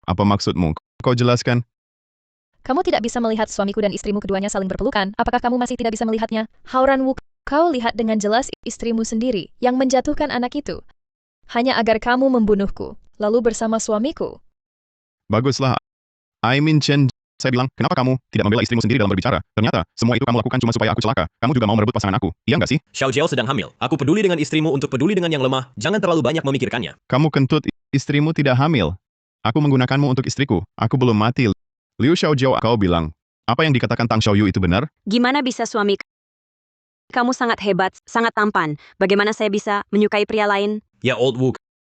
Apa maksudmu? Kau jelaskan. Kamu tidak bisa melihat suamiku dan istrimu keduanya saling berpelukan. Apakah kamu masih tidak bisa melihatnya? Hauran Wu, kau lihat dengan jelas istrimu sendiri yang menjatuhkan anak itu. Hanya agar kamu membunuhku, lalu bersama suamiku. Baguslah. Aimin Chen, saya bilang, kenapa kamu tidak membela istrimu sendiri dalam berbicara? Ternyata, semua itu kamu lakukan cuma supaya aku celaka. Kamu juga mau merebut pasangan aku, iya nggak sih? Xiaojiao sedang hamil. Aku peduli dengan istrimu untuk peduli dengan yang lemah. Jangan terlalu banyak memikirkannya. Kamu kentut, istrimu tidak hamil. Aku menggunakanmu untuk istriku. Aku belum mati. Liu Xiaojiao, kau bilang. Apa yang dikatakan Tang Xiaoyu itu benar? Gimana bisa suami kamu sangat hebat, sangat tampan. Bagaimana saya bisa menyukai pria lain? Ya Old Wu,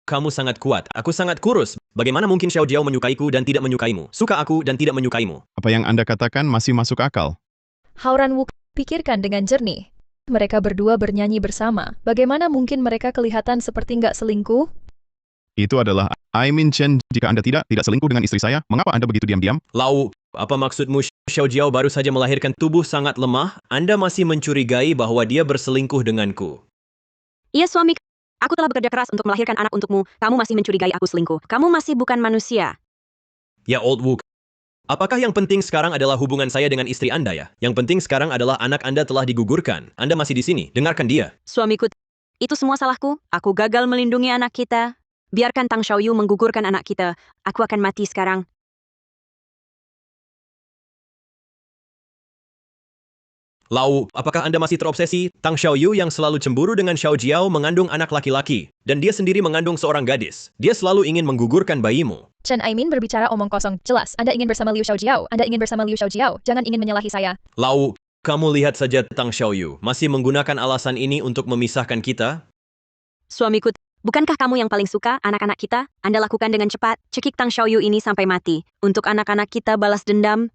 kamu sangat kuat. Aku sangat kurus. Bagaimana mungkin Xiaojiao menyukaiku dan tidak menyukaimu? Suka aku dan tidak menyukaimu. Apa yang Anda katakan masih masuk akal. Hauran Wu, pikirkan dengan jernih. Mereka berdua bernyanyi bersama. Bagaimana mungkin mereka kelihatan seperti nggak selingkuh? Itu adalah Aimin Chen. Jika Anda tidak selingkuh dengan istri saya, mengapa Anda begitu diam-diam? Lau, apa maksudmu? Xiaojiao baru saja melahirkan tubuh sangat lemah. Anda masih mencurigai bahwa dia berselingkuh denganku. Iya suami, aku telah bekerja keras untuk melahirkan anak untukmu. Kamu masih mencurigai aku selingkuh. Kamu masih bukan manusia. Ya Old Wu, apakah yang penting sekarang adalah hubungan saya dengan istri Anda ya? Yang penting sekarang adalah anak Anda telah digugurkan. Anda masih di sini. Dengarkan dia. Suamiku, itu semua salahku. Aku gagal melindungi anak kita. Biarkan Tang Xiaoyu menggugurkan anak kita. Aku akan mati sekarang. Lau, apakah Anda masih terobsesi? Tang Xiaoyu yang selalu cemburu dengan Xiaojiao mengandung anak laki-laki. Dan dia sendiri mengandung seorang gadis. Dia selalu ingin menggugurkan bayimu. Chen Aimin berbicara omong kosong. Jelas, Anda ingin bersama Liu Xiaojiao. Anda ingin bersama Liu Xiaojiao. Jangan ingin menyalahi saya. Lau, kamu lihat saja Tang Xiaoyu. Masih menggunakan alasan ini untuk memisahkan kita? Suamiku, bukankah kamu yang paling suka anak-anak kita? Anda lakukan dengan cepat. Cekik Tang Xiaoyu ini sampai mati. Untuk anak-anak kita balas dendam.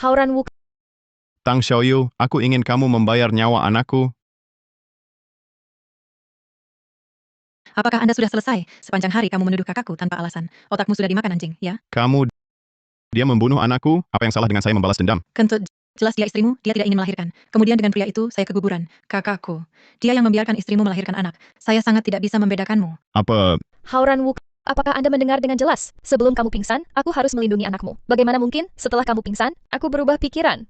Hauran Wu, Tang Xiaoyu, aku ingin kamu membayar nyawa anakku. Apakah Anda sudah selesai? Sepanjang hari kamu menuduh kakakku tanpa alasan. Otakmu sudah dimakan anjing, ya? Dia membunuh anakku, apa yang salah dengan saya membalas dendam? Kentut, jelas dia istrimu, dia tidak ingin melahirkan. Kemudian dengan pria itu, saya keguguran. Kakakku. Dia yang membiarkan istrimu melahirkan anak. Saya sangat tidak bisa membedakanmu. Apa? Hauran Wu, apakah Anda mendengar dengan jelas? Sebelum kamu pingsan, aku harus melindungi anakmu. Bagaimana mungkin, setelah kamu pingsan, aku berubah pikiran?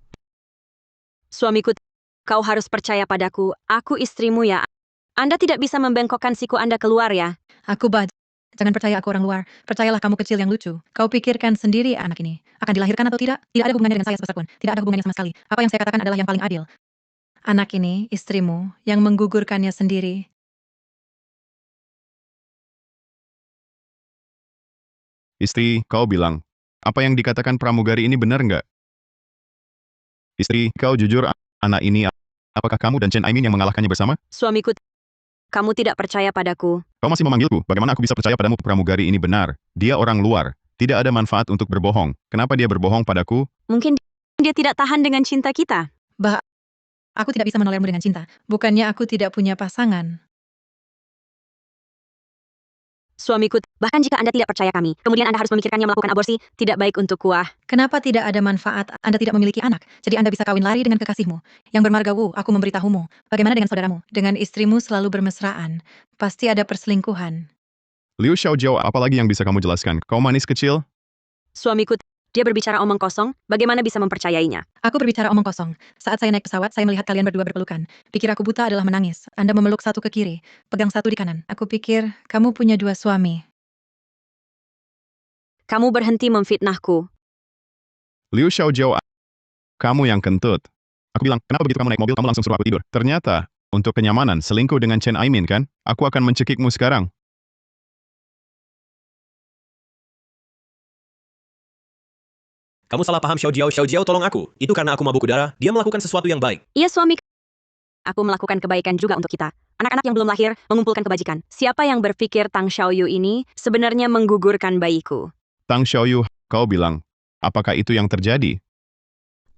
Suamiku, kau harus percaya padaku. Aku istrimu ya. Anda tidak bisa membengkokkan siku Anda keluar ya. Aku jangan percaya aku orang luar. Percayalah kamu kecil yang lucu. Kau pikirkan sendiri anak ini. Akan dilahirkan atau tidak? Tidak ada hubungannya dengan saya sebesar pun. Tidak ada hubungannya sama sekali. Apa yang saya katakan adalah yang paling adil. Anak ini, istrimu, yang menggugurkannya sendiri. Istri, kau bilang. Apa yang dikatakan pramugari ini benar nggak? Istri, kau jujur, anak ini, apakah kamu dan Chen Aimin yang mengalahkannya bersama? Suamiku, kamu tidak percaya padaku. Kau masih memanggilku, bagaimana aku bisa percaya padamu? Pramugari ini benar. Dia orang luar. Tidak ada manfaat untuk berbohong. Kenapa dia berbohong padaku? Mungkin dia tidak tahan dengan cinta kita. Aku tidak bisa menolakmu dengan cinta. Bukannya aku tidak punya pasangan. Suamiku, bahkan jika Anda tidak percaya kami, kemudian Anda harus memikirkannya melakukan aborsi, tidak baik untuk kuah. Kenapa tidak ada manfaat? Anda tidak memiliki anak, jadi Anda bisa kawin lari dengan kekasihmu. Yang bermarga Wu, aku memberitahumu. Bagaimana dengan saudaramu? Dengan istrimu selalu bermesraan. Pasti ada perselingkuhan. Liu Xiaojiao, apa lagi yang bisa kamu jelaskan? Kau manis kecil? Suamiku, dia berbicara omong kosong, bagaimana bisa mempercayainya? Aku berbicara omong kosong. Saat saya naik pesawat, saya melihat kalian berdua berpelukan. Pikir aku buta adalah menangis. Anda memeluk satu ke kiri, pegang satu di kanan. Aku pikir kamu punya dua suami. Kamu berhenti memfitnahku. Liu Xiaojiao, kamu yang kentut. Aku bilang, kenapa begitu kamu naik mobil, kamu langsung suruh aku tidur? Ternyata, untuk kenyamanan, selingkuh dengan Chen Aimin kan? Aku akan mencekikmu sekarang. Kamu salah paham Xiao Jiao. Xiao Jiao tolong aku. Itu karena aku mabuk udara, dia melakukan sesuatu yang baik. Iya suami, aku melakukan kebaikan juga untuk kita. Anak-anak yang belum lahir mengumpulkan kebajikan. Siapa yang berpikir Tang Xiaoyu ini sebenarnya menggugurkan bayiku? Tang Xiaoyu, kau bilang, apakah itu yang terjadi?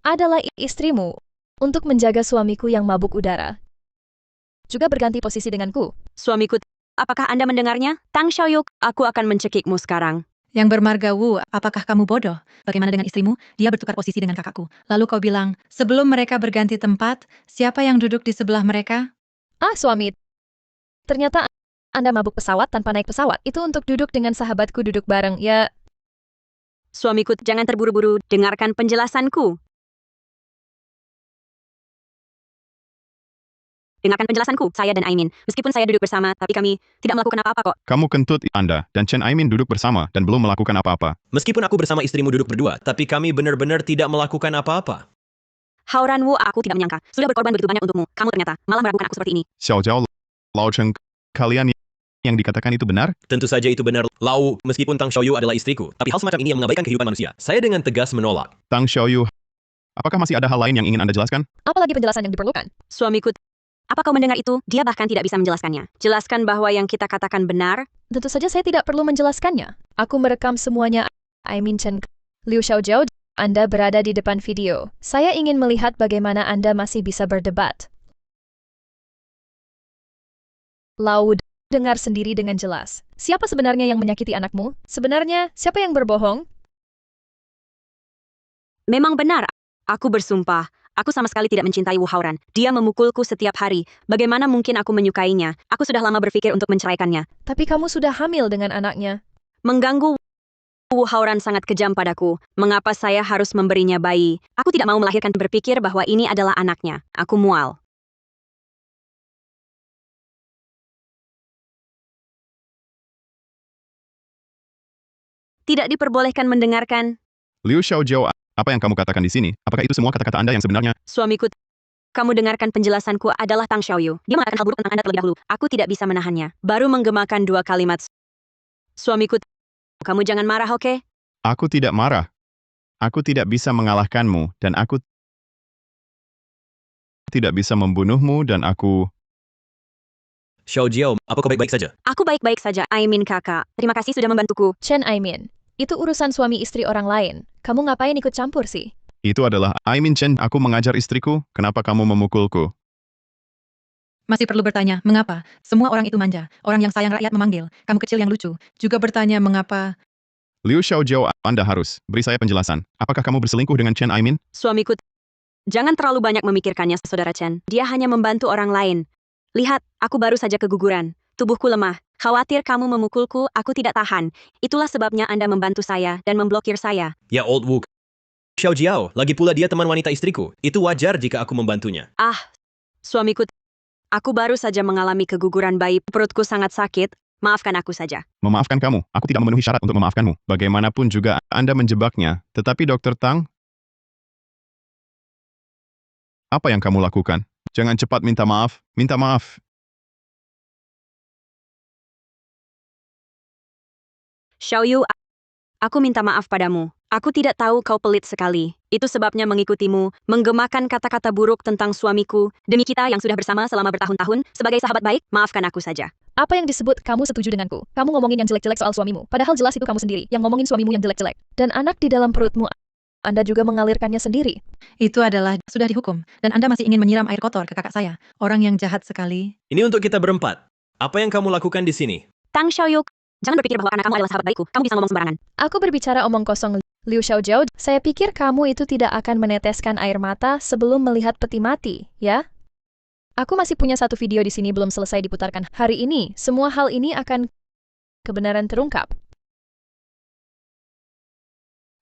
Adalah istrimu untuk menjaga suamiku yang mabuk udara. Juga berganti posisi denganku. Suamiku, apakah Anda mendengarnya? Tang Xiaoyu, aku akan mencekikmu sekarang. Yang bermarga Wu, apakah kamu bodoh? Bagaimana dengan istrimu? Dia bertukar posisi dengan kakakku. Lalu kau bilang, sebelum mereka berganti tempat, siapa yang duduk di sebelah mereka? Ah, suami. Ternyata Anda mabuk pesawat tanpa naik pesawat. Itu untuk duduk dengan sahabatku duduk bareng. Ya, Suamiku, jangan terburu-buru, dengarkan penjelasanku. Dengarkan penjelasanku, saya dan Aimin. Meskipun saya duduk bersama, tapi kami tidak melakukan apa-apa kok. Kamu kentut Anda dan Chen Aimin duduk bersama dan belum melakukan apa-apa. Meskipun aku bersama istrimu duduk berdua, tapi kami benar-benar tidak melakukan apa-apa. Hauran Wu, aku tidak menyangka. Sudah berkorban begitu banyak untukmu. Kamu ternyata malah meragukan aku seperti ini. Xiaojiao, Lao Cheng, kalian yang dikatakan itu benar? Tentu saja itu benar, Lau, meskipun Tang Xiaoyu adalah istriku. Tapi hal semacam ini yang mengabaikan kehidupan manusia. Saya dengan tegas menolak. Tang Xiaoyu, apakah masih ada hal lain yang ingin Anda jelaskan? apalagi penjelasan yang diperlukan? Suamiku, apa kau mendengar itu? Dia bahkan tidak bisa menjelaskannya. Jelaskan bahwa yang kita katakan benar. Tentu saja saya tidak perlu menjelaskannya. Aku merekam semuanya. Aimin Chen, Liu Xiaojiao, Anda berada di depan video. Saya ingin melihat bagaimana Anda masih bisa berdebat. Lau dengar sendiri dengan jelas. Siapa sebenarnya yang menyakiti anakmu? Sebenarnya, siapa yang berbohong? Memang benar. Aku bersumpah. Aku sama sekali tidak mencintai Wu Hauran. Dia memukulku setiap hari. Bagaimana mungkin aku menyukainya? Aku sudah lama berpikir untuk menceraikannya. Tapi kamu sudah hamil dengan anaknya. Mengganggu Wu Hauran sangat kejam padaku. Mengapa saya harus memberinya bayi? Aku tidak mau melahirkan berpikir bahwa ini adalah anaknya. Aku mual. Tidak diperbolehkan mendengarkan. Liu Xiaojiao, apa yang kamu katakan di sini? Apakah itu semua kata-kata Anda yang sebenarnya? Suamiku, kamu dengarkan penjelasanku adalah Tang Xiaoyu. Dia mengatakan hal buruk tentang Anda terlebih dahulu. Aku tidak bisa menahannya. Baru menggemakan 2 kalimat. Suamiku, kamu jangan marah, oke? Aku tidak marah. Aku tidak bisa mengalahkanmu, dan aku tidak bisa membunuhmu, dan aku... Xiao Jiao, apa kau baik-baik saja? Aku baik-baik saja, Aimin kakak. Terima kasih sudah membantuku. Chen Aimin, itu urusan suami istri orang lain. Kamu ngapain ikut campur sih? Itu adalah Aimin Chen, aku mengajar istriku, kenapa kamu memukulku? Masih perlu bertanya, mengapa? Semua orang itu manja. Orang yang sayang rakyat memanggil. Kamu kecil yang lucu. Juga bertanya mengapa... Liu Xiaojiao, Anda harus beri saya penjelasan. Apakah kamu berselingkuh dengan Chen Aimin? Suamiku, jangan terlalu banyak memikirkannya, saudara Chen. Dia hanya membantu orang lain. Lihat, aku baru saja keguguran. Tubuhku lemah. Khawatir kamu memukulku, aku tidak tahan. Itulah sebabnya Anda membantu saya dan memblokir saya. Ya Old Wu. Xiao Jiao, lagi pula dia teman wanita istriku. Itu wajar jika aku membantunya. Suamiku, aku baru saja mengalami keguguran bayi. Perutku sangat sakit. Maafkan aku saja. Memaafkan kamu, aku tidak memenuhi syarat untuk memaafkanmu. Bagaimanapun juga Anda menjebaknya. Tetapi Dr. Tang, apa yang kamu lakukan? Jangan cepat minta maaf. Minta maaf. Xiaoyu, aku minta maaf padamu. Aku tidak tahu kau pelit sekali. Itu sebabnya mengikutimu, menggemakan kata-kata buruk tentang suamiku, demi kita yang sudah bersama selama bertahun-tahun. Sebagai sahabat baik, maafkan aku saja. Apa yang disebut kamu setuju denganku? Kamu ngomongin yang jelek-jelek soal suamimu. Padahal jelas itu kamu sendiri yang ngomongin suamimu yang jelek-jelek. Dan anak di dalam perutmu, Anda juga mengalirkannya sendiri. Itu adalah sudah dihukum. Dan Anda masih ingin menyiram air kotor ke kakak saya. Orang yang jahat sekali. Ini untuk kita berempat. Apa yang kamu lakukan di sini? Tang Xiaoyu, Jangan berpikir bahwa karena kamu adalah sahabat baikku, kamu bisa ngomong sembarangan. Aku berbicara omong kosong, Liu Xiaojiao. Saya pikir kamu itu tidak akan meneteskan air mata sebelum melihat peti mati, ya? Aku masih punya satu video di sini belum selesai diputarkan. Hari ini, semua hal ini akan kebenaran terungkap.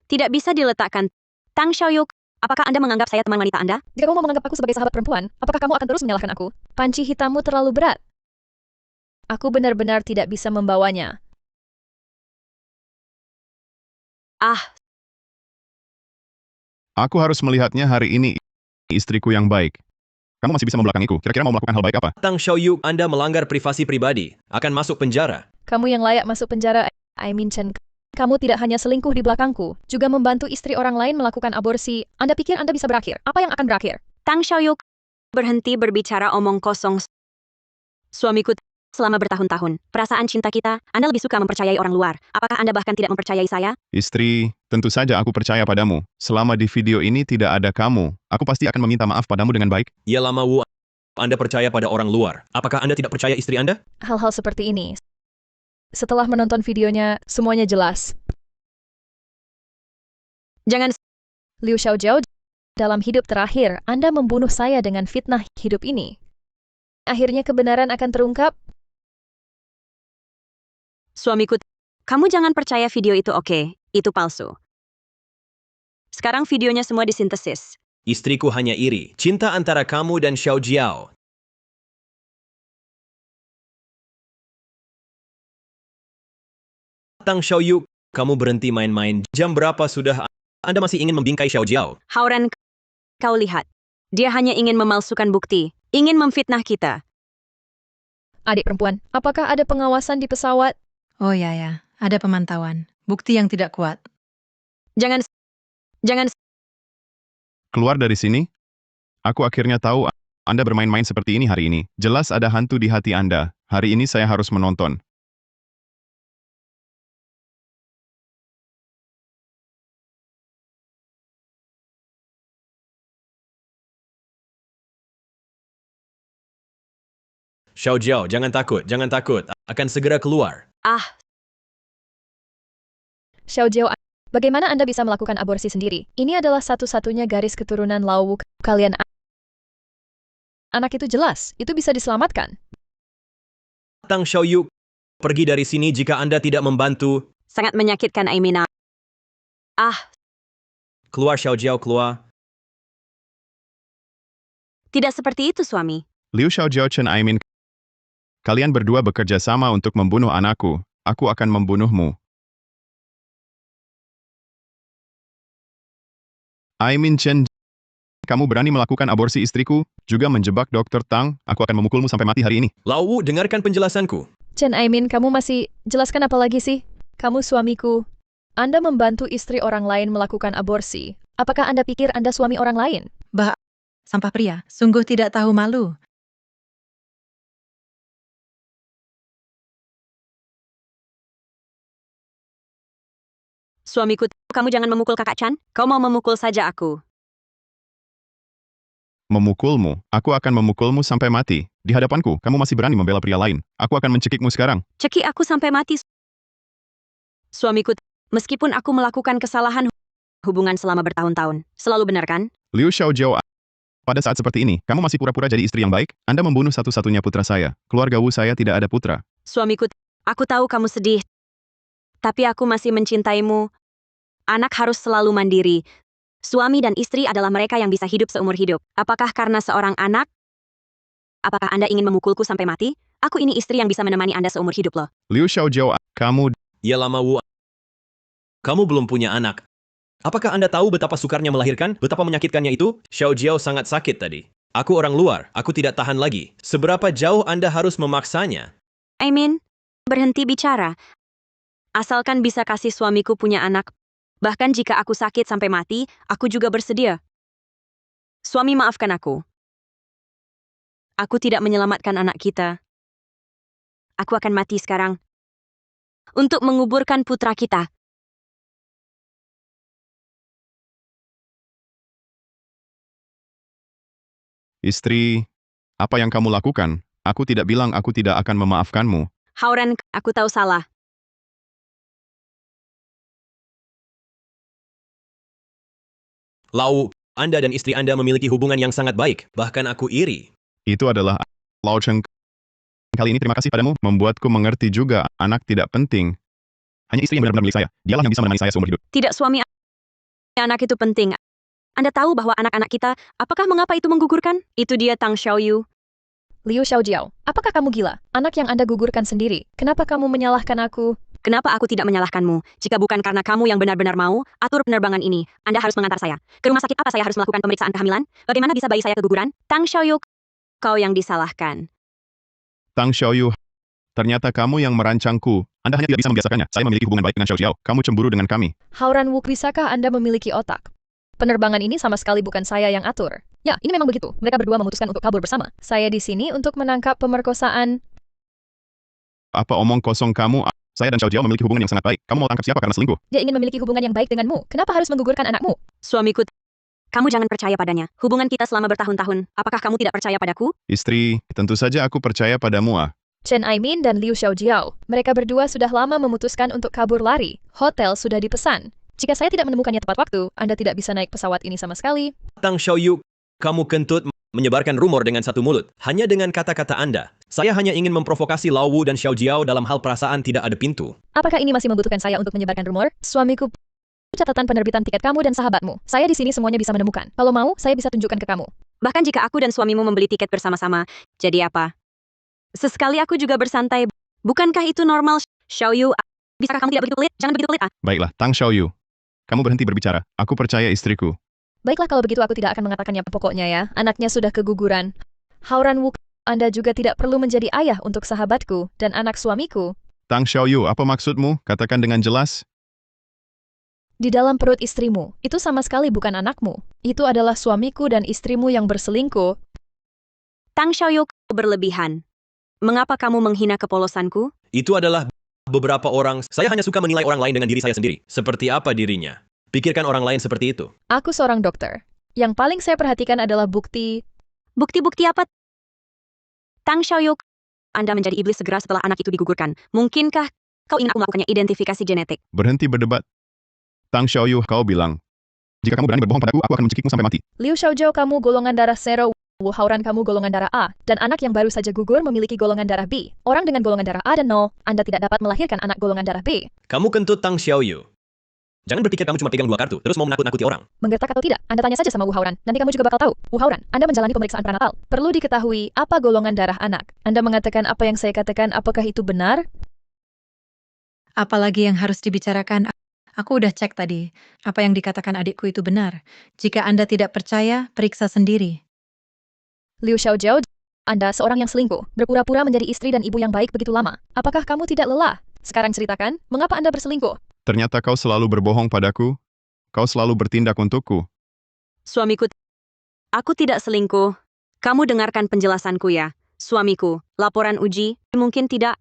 Tidak bisa diletakkan. Tang Xiaoyu, apakah Anda menganggap saya teman wanita Anda? Jika kamu mau menganggap aku sebagai sahabat perempuan, apakah kamu akan terus menyalahkan aku? Panci hitammu terlalu berat. Aku benar-benar tidak bisa membawanya. Ah, Aku harus melihatnya hari ini, istriku yang baik. Kamu masih bisa membelakangiku. Kira-kira mau melakukan hal baik apa? Tang Xiaoyu, Anda melanggar privasi pribadi. Akan masuk penjara. Kamu yang layak masuk penjara, Aimin Chen. Kamu tidak hanya selingkuh di belakangku, juga membantu istri orang lain melakukan aborsi. Anda pikir Anda bisa berakhir? Apa yang akan berakhir? Tang Xiaoyu, berhenti berbicara omong kosong. Suamiku selama bertahun-tahun. Perasaan cinta kita, Anda lebih suka mempercayai orang luar. Apakah Anda bahkan tidak mempercayai saya? Istri, tentu saja aku percaya padamu. Selama di video ini tidak ada kamu, aku pasti akan meminta maaf padamu dengan baik. Ya lama Wu, Anda percaya pada orang luar. Apakah Anda tidak percaya istri Anda? Hal-hal seperti ini. Setelah menonton videonya, semuanya jelas. Jangan Liu Xiaojiao, dalam hidup terakhir, Anda membunuh saya dengan fitnah hidup ini. Akhirnya kebenaran akan terungkap. Suamiku, kamu jangan percaya video itu oke, itu palsu. Sekarang videonya semua disintesis. Istriku hanya iri. Cinta antara kamu dan Xiao Jiao. Tang Xiaoyu, kamu berhenti main-main. Jam berapa sudah Anda masih ingin membingkai Xiao Jiao? Hauran, kau lihat. Dia hanya ingin memalsukan bukti, ingin memfitnah kita. Adik perempuan, apakah ada pengawasan di pesawat? Oh ya, ada pemantauan. Bukti yang tidak kuat. Jangan Keluar dari sini. Aku akhirnya tahu Anda bermain-main seperti ini hari ini. Jelas ada hantu di hati Anda. Hari ini saya harus menonton. Xiao Jiao, jangan takut, jangan takut. Akan segera keluar. Xiaojiao, bagaimana Anda bisa melakukan aborsi sendiri? Ini adalah satu-satunya garis keturunan Lao Wu. Kalian anak itu jelas, itu bisa diselamatkan. Tang Xiaoyu, pergi dari sini jika Anda tidak membantu. sangat menyakitkan Aimina. Keluar Xiao Jiao, keluar. Tidak seperti itu, suami. Liu Xiaojiao Chen Aimin. Kalian berdua bekerja sama untuk membunuh anakku. Aku akan membunuhmu. Aimin Chen, kamu berani melakukan aborsi istriku, juga menjebak Dr. Tang, aku akan memukulmu sampai mati hari ini. Lao Wu, dengarkan penjelasanku. Chen Aimin, kamu masih jelaskan apa lagi sih? Kamu suamiku. Anda membantu istri orang lain melakukan aborsi. Apakah Anda pikir Anda suami orang lain? Sampah pria, sungguh tidak tahu malu. Suamiku, kamu jangan memukul kakak Chan. Kau mau memukul saja aku. Memukulmu, aku akan memukulmu sampai mati. Di hadapanku, kamu masih berani membela pria lain. Aku akan mencekikmu sekarang. Ceki aku sampai mati. Suamiku, meskipun aku melakukan kesalahan hubungan selama bertahun-tahun, selalu benar kan? Liu Xiaojiao, pada saat seperti ini, kamu masih pura-pura jadi istri yang baik? Anda membunuh satu-satunya putra saya. Keluarga Wu saya tidak ada putra. Suamiku, aku tahu kamu sedih. Tapi aku masih mencintaimu. Anak harus selalu mandiri. Suami dan istri adalah mereka yang bisa hidup seumur hidup. Apakah karena seorang anak? Apakah Anda ingin memukulku sampai mati? Aku ini istri yang bisa menemani Anda seumur hidup loh. Liu Xiaojiao, kamu... Ya lama Wu, kamu belum punya anak. Apakah Anda tahu betapa sukarnya melahirkan? Betapa menyakitkannya itu? Xiao Jiao sangat sakit tadi. Aku orang luar, aku tidak tahan lagi. Seberapa jauh Anda harus memaksanya? Aimin, berhenti bicara. Asalkan bisa kasih suamiku punya anak. Bahkan jika aku sakit sampai mati, aku juga bersedia. Suami, maafkan aku. Aku tidak menyelamatkan anak kita. Aku akan mati sekarang. Untuk menguburkan putra kita. Istri, apa yang kamu lakukan? Aku tidak bilang aku tidak akan memaafkanmu. Hauran, aku tahu salah. Lau, Anda dan istri Anda memiliki hubungan yang sangat baik, bahkan aku iri. Itu adalah Lao Cheng. Kali ini terima kasih padamu, membuatku mengerti juga anak tidak penting. Hanya istri yang benar-benar milik saya. Dialah yang bisa menemani saya seumur hidup. Tidak, suami anak itu penting. Anda tahu bahwa anak-anak kita, apakah mengapa itu menggugurkan? Itu dia Tang Xiaoyu. Liu Xiaojiao, apakah kamu gila? Anak yang Anda gugurkan sendiri. Kenapa kamu menyalahkan aku? Kenapa aku tidak menyalahkanmu? Jika bukan karena kamu yang benar-benar mau atur penerbangan ini, Anda harus mengantar saya. Ke rumah sakit apa saya harus melakukan pemeriksaan kehamilan? Bagaimana bisa bayi saya keguguran? Tang Xiaoyu, kau yang disalahkan. Tang Xiaoyu, ternyata kamu yang merancangku. Anda hanya tidak bisa membiasakannya. Saya memiliki hubungan baik dengan Xiao Xiao. Kamu cemburu dengan kami. Hauran Wu, bisakah Anda memiliki otak? Penerbangan ini sama sekali bukan saya yang atur. Ya, ini memang begitu. Mereka berdua memutuskan untuk kabur bersama. Saya di sini untuk menangkap pemerkosaan. Apa omong kosong kamu? Saya dan Xiao Xiao memiliki hubungan yang sangat baik. Kamu mau tangkap siapa karena selingkuh? Dia ingin memiliki hubungan yang baik denganmu. Kenapa harus menggugurkan anakmu? Suamiku, kamu jangan percaya padanya. Hubungan kita selama bertahun-tahun. Apakah kamu tidak percaya padaku? Istri, tentu saja aku percaya padamu. Chen Aimin dan Liu Xiaojiao. Mereka berdua sudah lama memutuskan untuk kabur lari. Hotel sudah dipesan. Jika saya tidak menemukannya tepat waktu, Anda tidak bisa naik pesawat ini sama sekali. Tang Xiaoyu, kamu kentut menyebarkan rumor dengan satu mulut. Hanya dengan kata-kata Anda. Saya hanya ingin memprovokasi Lao Wu dan Xiao Jiao dalam hal perasaan tidak ada pintu. Apakah ini masih membutuhkan saya untuk menyebarkan rumor? Suamiku, catatan penerbitan tiket kamu dan sahabatmu. Saya di sini semuanya bisa menemukan. Kalau mau, saya bisa tunjukkan ke kamu. Bahkan jika aku dan suamimu membeli tiket bersama-sama, jadi apa? Sesekali aku juga bersantai. Bukankah itu normal? Xiaoyu, bisakah kamu tidak begitu pelit? Jangan begitu pelit. Baiklah, Tang Xiaoyu. Kamu berhenti berbicara. Aku percaya istriku. Baiklah kalau begitu aku tidak akan mengatakannya pokoknya ya. Anaknya sudah keguguran. Hauran Wu, Anda juga tidak perlu menjadi ayah untuk sahabatku dan anak suamiku. Tang Xiaoyu, apa maksudmu? Katakan dengan jelas. Di dalam perut istrimu, itu sama sekali bukan anakmu. Itu adalah suamiku dan istrimu yang berselingkuh. Tang Xiaoyu, berlebihan. Mengapa kamu menghina kepolosanku? Itu adalah beberapa orang. Saya hanya suka menilai orang lain dengan diri saya sendiri. Seperti apa dirinya? Pikirkan orang lain seperti itu. Aku seorang dokter. Yang paling saya perhatikan adalah bukti. Bukti-bukti apa? Tang Xiaoyu, Anda menjadi iblis segera setelah anak itu digugurkan. Mungkinkah kau ingin aku melakukannya identifikasi genetik? Berhenti berdebat. Tang Xiaoyu, kau bilang. Jika kamu berani berbohong padaku, aku akan mencekikmu sampai mati. Liu Xiaojiao, kamu golongan darah zero. Wu Hauran, kamu golongan darah A. Dan anak yang baru saja gugur memiliki golongan darah B. Orang dengan golongan darah A dan 0, Anda tidak dapat melahirkan anak golongan darah B. Kamu kentut Tang Xiaoyu. Jangan berpikir kamu cuma pegang 2 kartu, terus mau menakut-nakuti orang. Menggertak atau tidak, Anda tanya saja sama Wu Hauran. Nanti kamu juga bakal tahu. Wu Hauran, Anda menjalani pemeriksaan prenatal. Perlu diketahui apa golongan darah anak. Anda mengatakan apa yang saya katakan, apakah itu benar? Apalagi yang harus dibicarakan? Aku udah cek tadi. Apa yang dikatakan adikku itu benar. Jika Anda tidak percaya, periksa sendiri. Liu Xiaojiao, Anda seorang yang selingkuh, berpura-pura menjadi istri dan ibu yang baik begitu lama. Apakah kamu tidak lelah? Sekarang ceritakan, mengapa Anda berselingkuh? Ternyata kau selalu berbohong padaku. Kau selalu bertindak untukku. Suamiku, aku tidak selingkuh. Kamu dengarkan penjelasanku ya. Suamiku, laporan uji, mungkin tidak.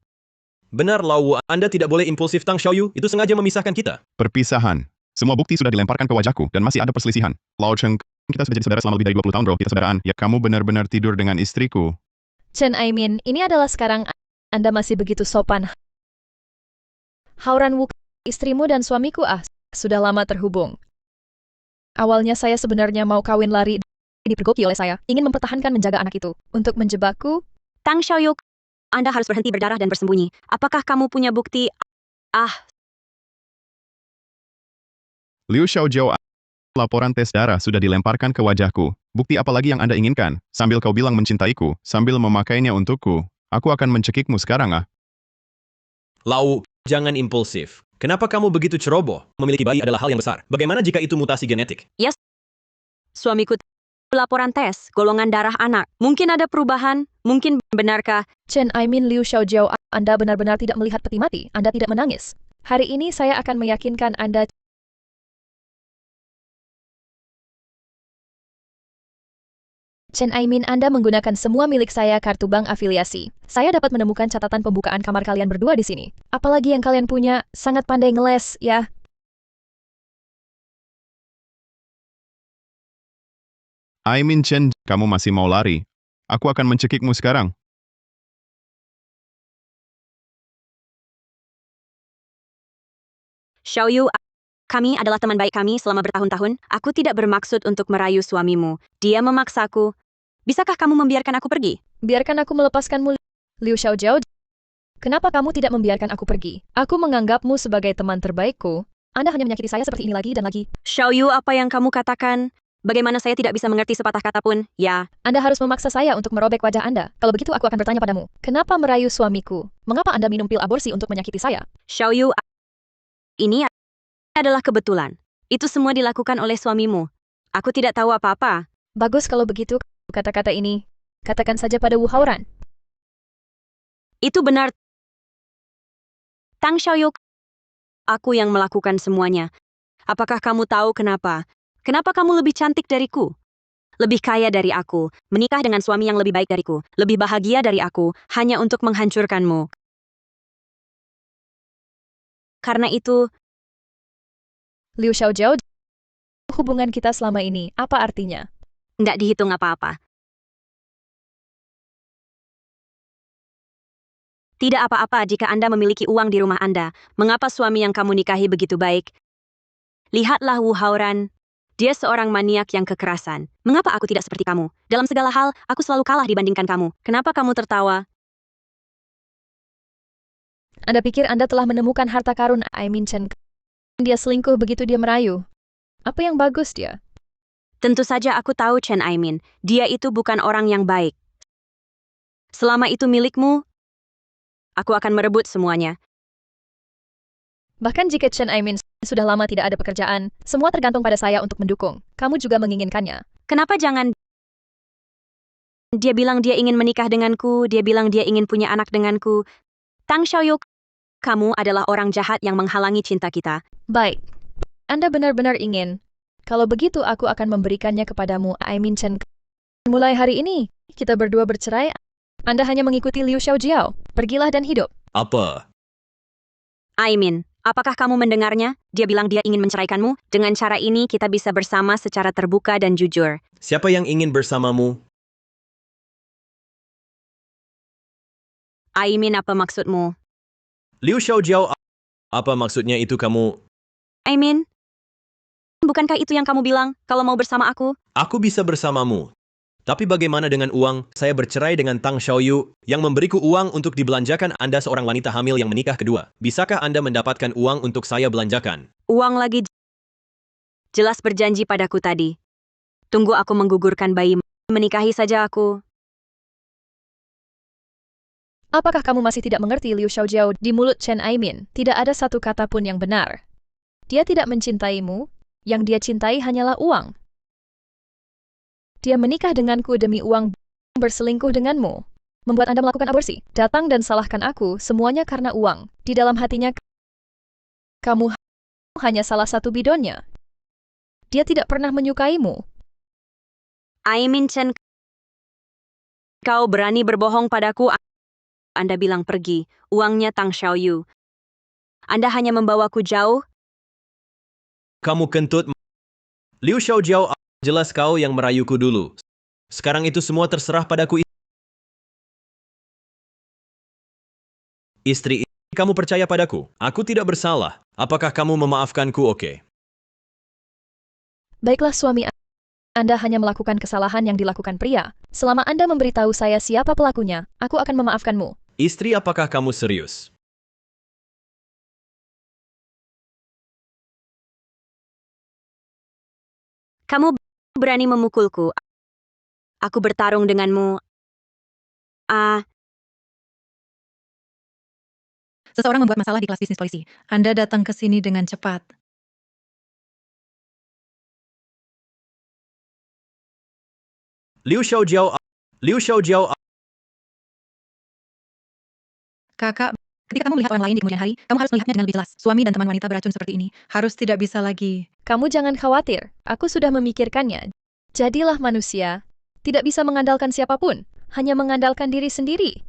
Benar Lao Wu, Anda tidak boleh impulsif Tang Xiaoyu, itu sengaja memisahkan kita. Perpisahan. Semua bukti sudah dilemparkan ke wajahku, dan masih ada perselisihan. Lao Cheng, kita sudah jadi saudara selama lebih dari 20 tahun, bro. Kita saudaraan. Ya, kamu benar-benar tidur dengan istriku. Chen Aimin, ini adalah sekarang Anda masih begitu sopan. Hauran Wu, istrimu dan suamiku sudah lama terhubung. Awalnya saya sebenarnya mau kawin lari, dipergoki oleh saya, ingin mempertahankan menjaga anak itu. Untuk menjebakku, Tang Xiaoyu, Anda harus berhenti berdarah dan bersembunyi. Apakah kamu punya bukti? Liu Xiaojiao, laporan tes darah sudah dilemparkan ke wajahku. Bukti apa lagi yang Anda inginkan? Sambil kau bilang mencintaiku, sambil memakainya untukku, aku akan mencekikmu sekarang. Lao Wu, jangan impulsif. Kenapa kamu begitu ceroboh? Memiliki bayi adalah hal yang besar. Bagaimana jika itu mutasi genetik? Suamiku, laporan tes, golongan darah anak. Mungkin ada perubahan, mungkin benarkah? Chen Aimin, Liu Xiaojiao, Anda benar-benar tidak melihat peti mati, Anda tidak menangis. Hari ini saya akan meyakinkan Anda. Chen Aimin, Anda menggunakan semua milik saya kartu bank afiliasi. Saya dapat menemukan catatan pembukaan kamar kalian berdua di sini. Apalagi yang kalian punya, sangat pandai ngeles, ya. Aimin Chen, kamu masih mau lari? Aku akan mencekikmu sekarang. Xiaoyu, Kami adalah teman baik kami selama bertahun-tahun. Aku tidak bermaksud untuk merayu suamimu. Dia memaksaku. Bisakah kamu membiarkan aku pergi? Biarkan aku melepaskanmu, Liu Xiaojiao. Kenapa kamu tidak membiarkan aku pergi? Aku menganggapmu sebagai teman terbaikku. Anda hanya menyakiti saya seperti ini lagi dan lagi. Xiaoyu, apa yang kamu katakan? Bagaimana saya tidak bisa mengerti sepatah kata pun? Ya, Anda harus memaksa saya untuk merobek wajah Anda. Kalau begitu aku akan bertanya padamu. Kenapa merayu suamiku? Mengapa Anda minum pil aborsi untuk menyakiti saya? Xiaoyu, ini adalah kebetulan. Itu semua dilakukan oleh suamimu. Aku tidak tahu apa-apa. Bagus kalau begitu, kata-kata ini. Katakan saja pada Wu Haoran. Itu benar. Tang Xiaoyu, aku yang melakukan semuanya. Apakah kamu tahu kenapa? Kenapa kamu lebih cantik dariku? Lebih kaya dari aku, menikah dengan suami yang lebih baik dariku, lebih bahagia dari aku, hanya untuk menghancurkanmu. Karena itu, Liu Xiaojiao, hubungan kita selama ini, apa artinya? nggak dihitung apa-apa. Tidak apa-apa jika Anda memiliki uang di rumah Anda. Mengapa suami yang kamu nikahi begitu baik? Lihatlah Wu Haoran. Dia seorang maniak yang kekerasan. Mengapa aku tidak seperti kamu? Dalam segala hal, aku selalu kalah dibandingkan kamu. Kenapa kamu tertawa? Anda pikir Anda telah menemukan harta karun Ai Min Chen? Dia selingkuh begitu dia merayu. Apa yang bagus dia? Tentu saja aku tahu Chen Aimin. Dia itu bukan orang yang baik. Selama itu milikmu, aku akan merebut semuanya. Bahkan jika Chen Ai Min sudah lama tidak ada pekerjaan, semua tergantung pada saya untuk mendukung. Kamu juga menginginkannya. Kenapa jangan? Dia bilang dia ingin menikah denganku, dia bilang dia ingin punya anak denganku. Tang Xiaoyu, kamu adalah orang jahat yang menghalangi cinta kita. Baik. Anda benar-benar ingin. Kalau begitu aku akan memberikannya kepadamu, Ai Min Chen. Mulai hari ini, kita berdua bercerai. Anda hanya mengikuti Liu Xiaojiao. Pergilah dan hidup. Apa? Aimin, apakah kamu mendengarnya? Dia bilang dia ingin menceraikanmu. Dengan cara ini kita bisa bersama secara terbuka dan jujur. Siapa yang ingin bersamamu? Aimin, apa maksudmu? Liu Xiaojiao, apa maksudnya itu kamu? Aimin, bukankah itu yang kamu bilang kalau mau bersama aku? Aku bisa bersamamu. Tapi bagaimana dengan uang? Saya bercerai dengan Tang Xiaoyu yang memberiku uang untuk dibelanjakan. Anda seorang wanita hamil yang menikah kedua. Bisakah Anda mendapatkan uang untuk saya belanjakan? Uang lagi jelas berjanji padaku tadi. Tunggu aku menggugurkan bayi, menikahi saja aku. Apakah kamu masih tidak mengerti Liu Xiaojiao? Di mulut Chen Aimin, tidak ada satu kata pun yang benar. Dia tidak mencintaimu, yang dia cintai hanyalah uang. Dia menikah denganku demi uang, berselingkuh denganmu. Membuat Anda melakukan aborsi. Datang dan salahkan aku, semuanya karena uang. Di dalam hatinya, kamu hanya salah satu bidonnya. Dia tidak pernah menyukaimu. Aimin Chen, kau berani berbohong padaku? Anda bilang pergi, uangnya Tang Xiaoyu. Anda hanya membawaku jauh? Kamu kentut. Liu Xiaojiao, jelas kau yang merayuku dulu. Sekarang itu semua terserah padaku. Istri, kamu percaya padaku? Aku tidak bersalah. Apakah kamu memaafkanku? Oke. Baiklah suami Anda hanya melakukan kesalahan yang dilakukan pria. Selama Anda memberitahu saya siapa pelakunya, aku akan memaafkanmu. Istri, apakah kamu serius? Kamu berani memukulku. Aku bertarung denganmu. Seseorang membuat masalah di kelas bisnis polisi. Anda datang ke sini dengan cepat. Liu Xiaojiao, Kakak, ketika kamu melihat orang lain di kemudian hari, kamu harus melihatnya dengan lebih jelas. Suami dan teman wanita beracun seperti ini harus tidak bisa lagi. Kamu jangan khawatir, aku sudah memikirkannya. Jadilah manusia, tidak bisa mengandalkan siapapun, hanya mengandalkan diri sendiri.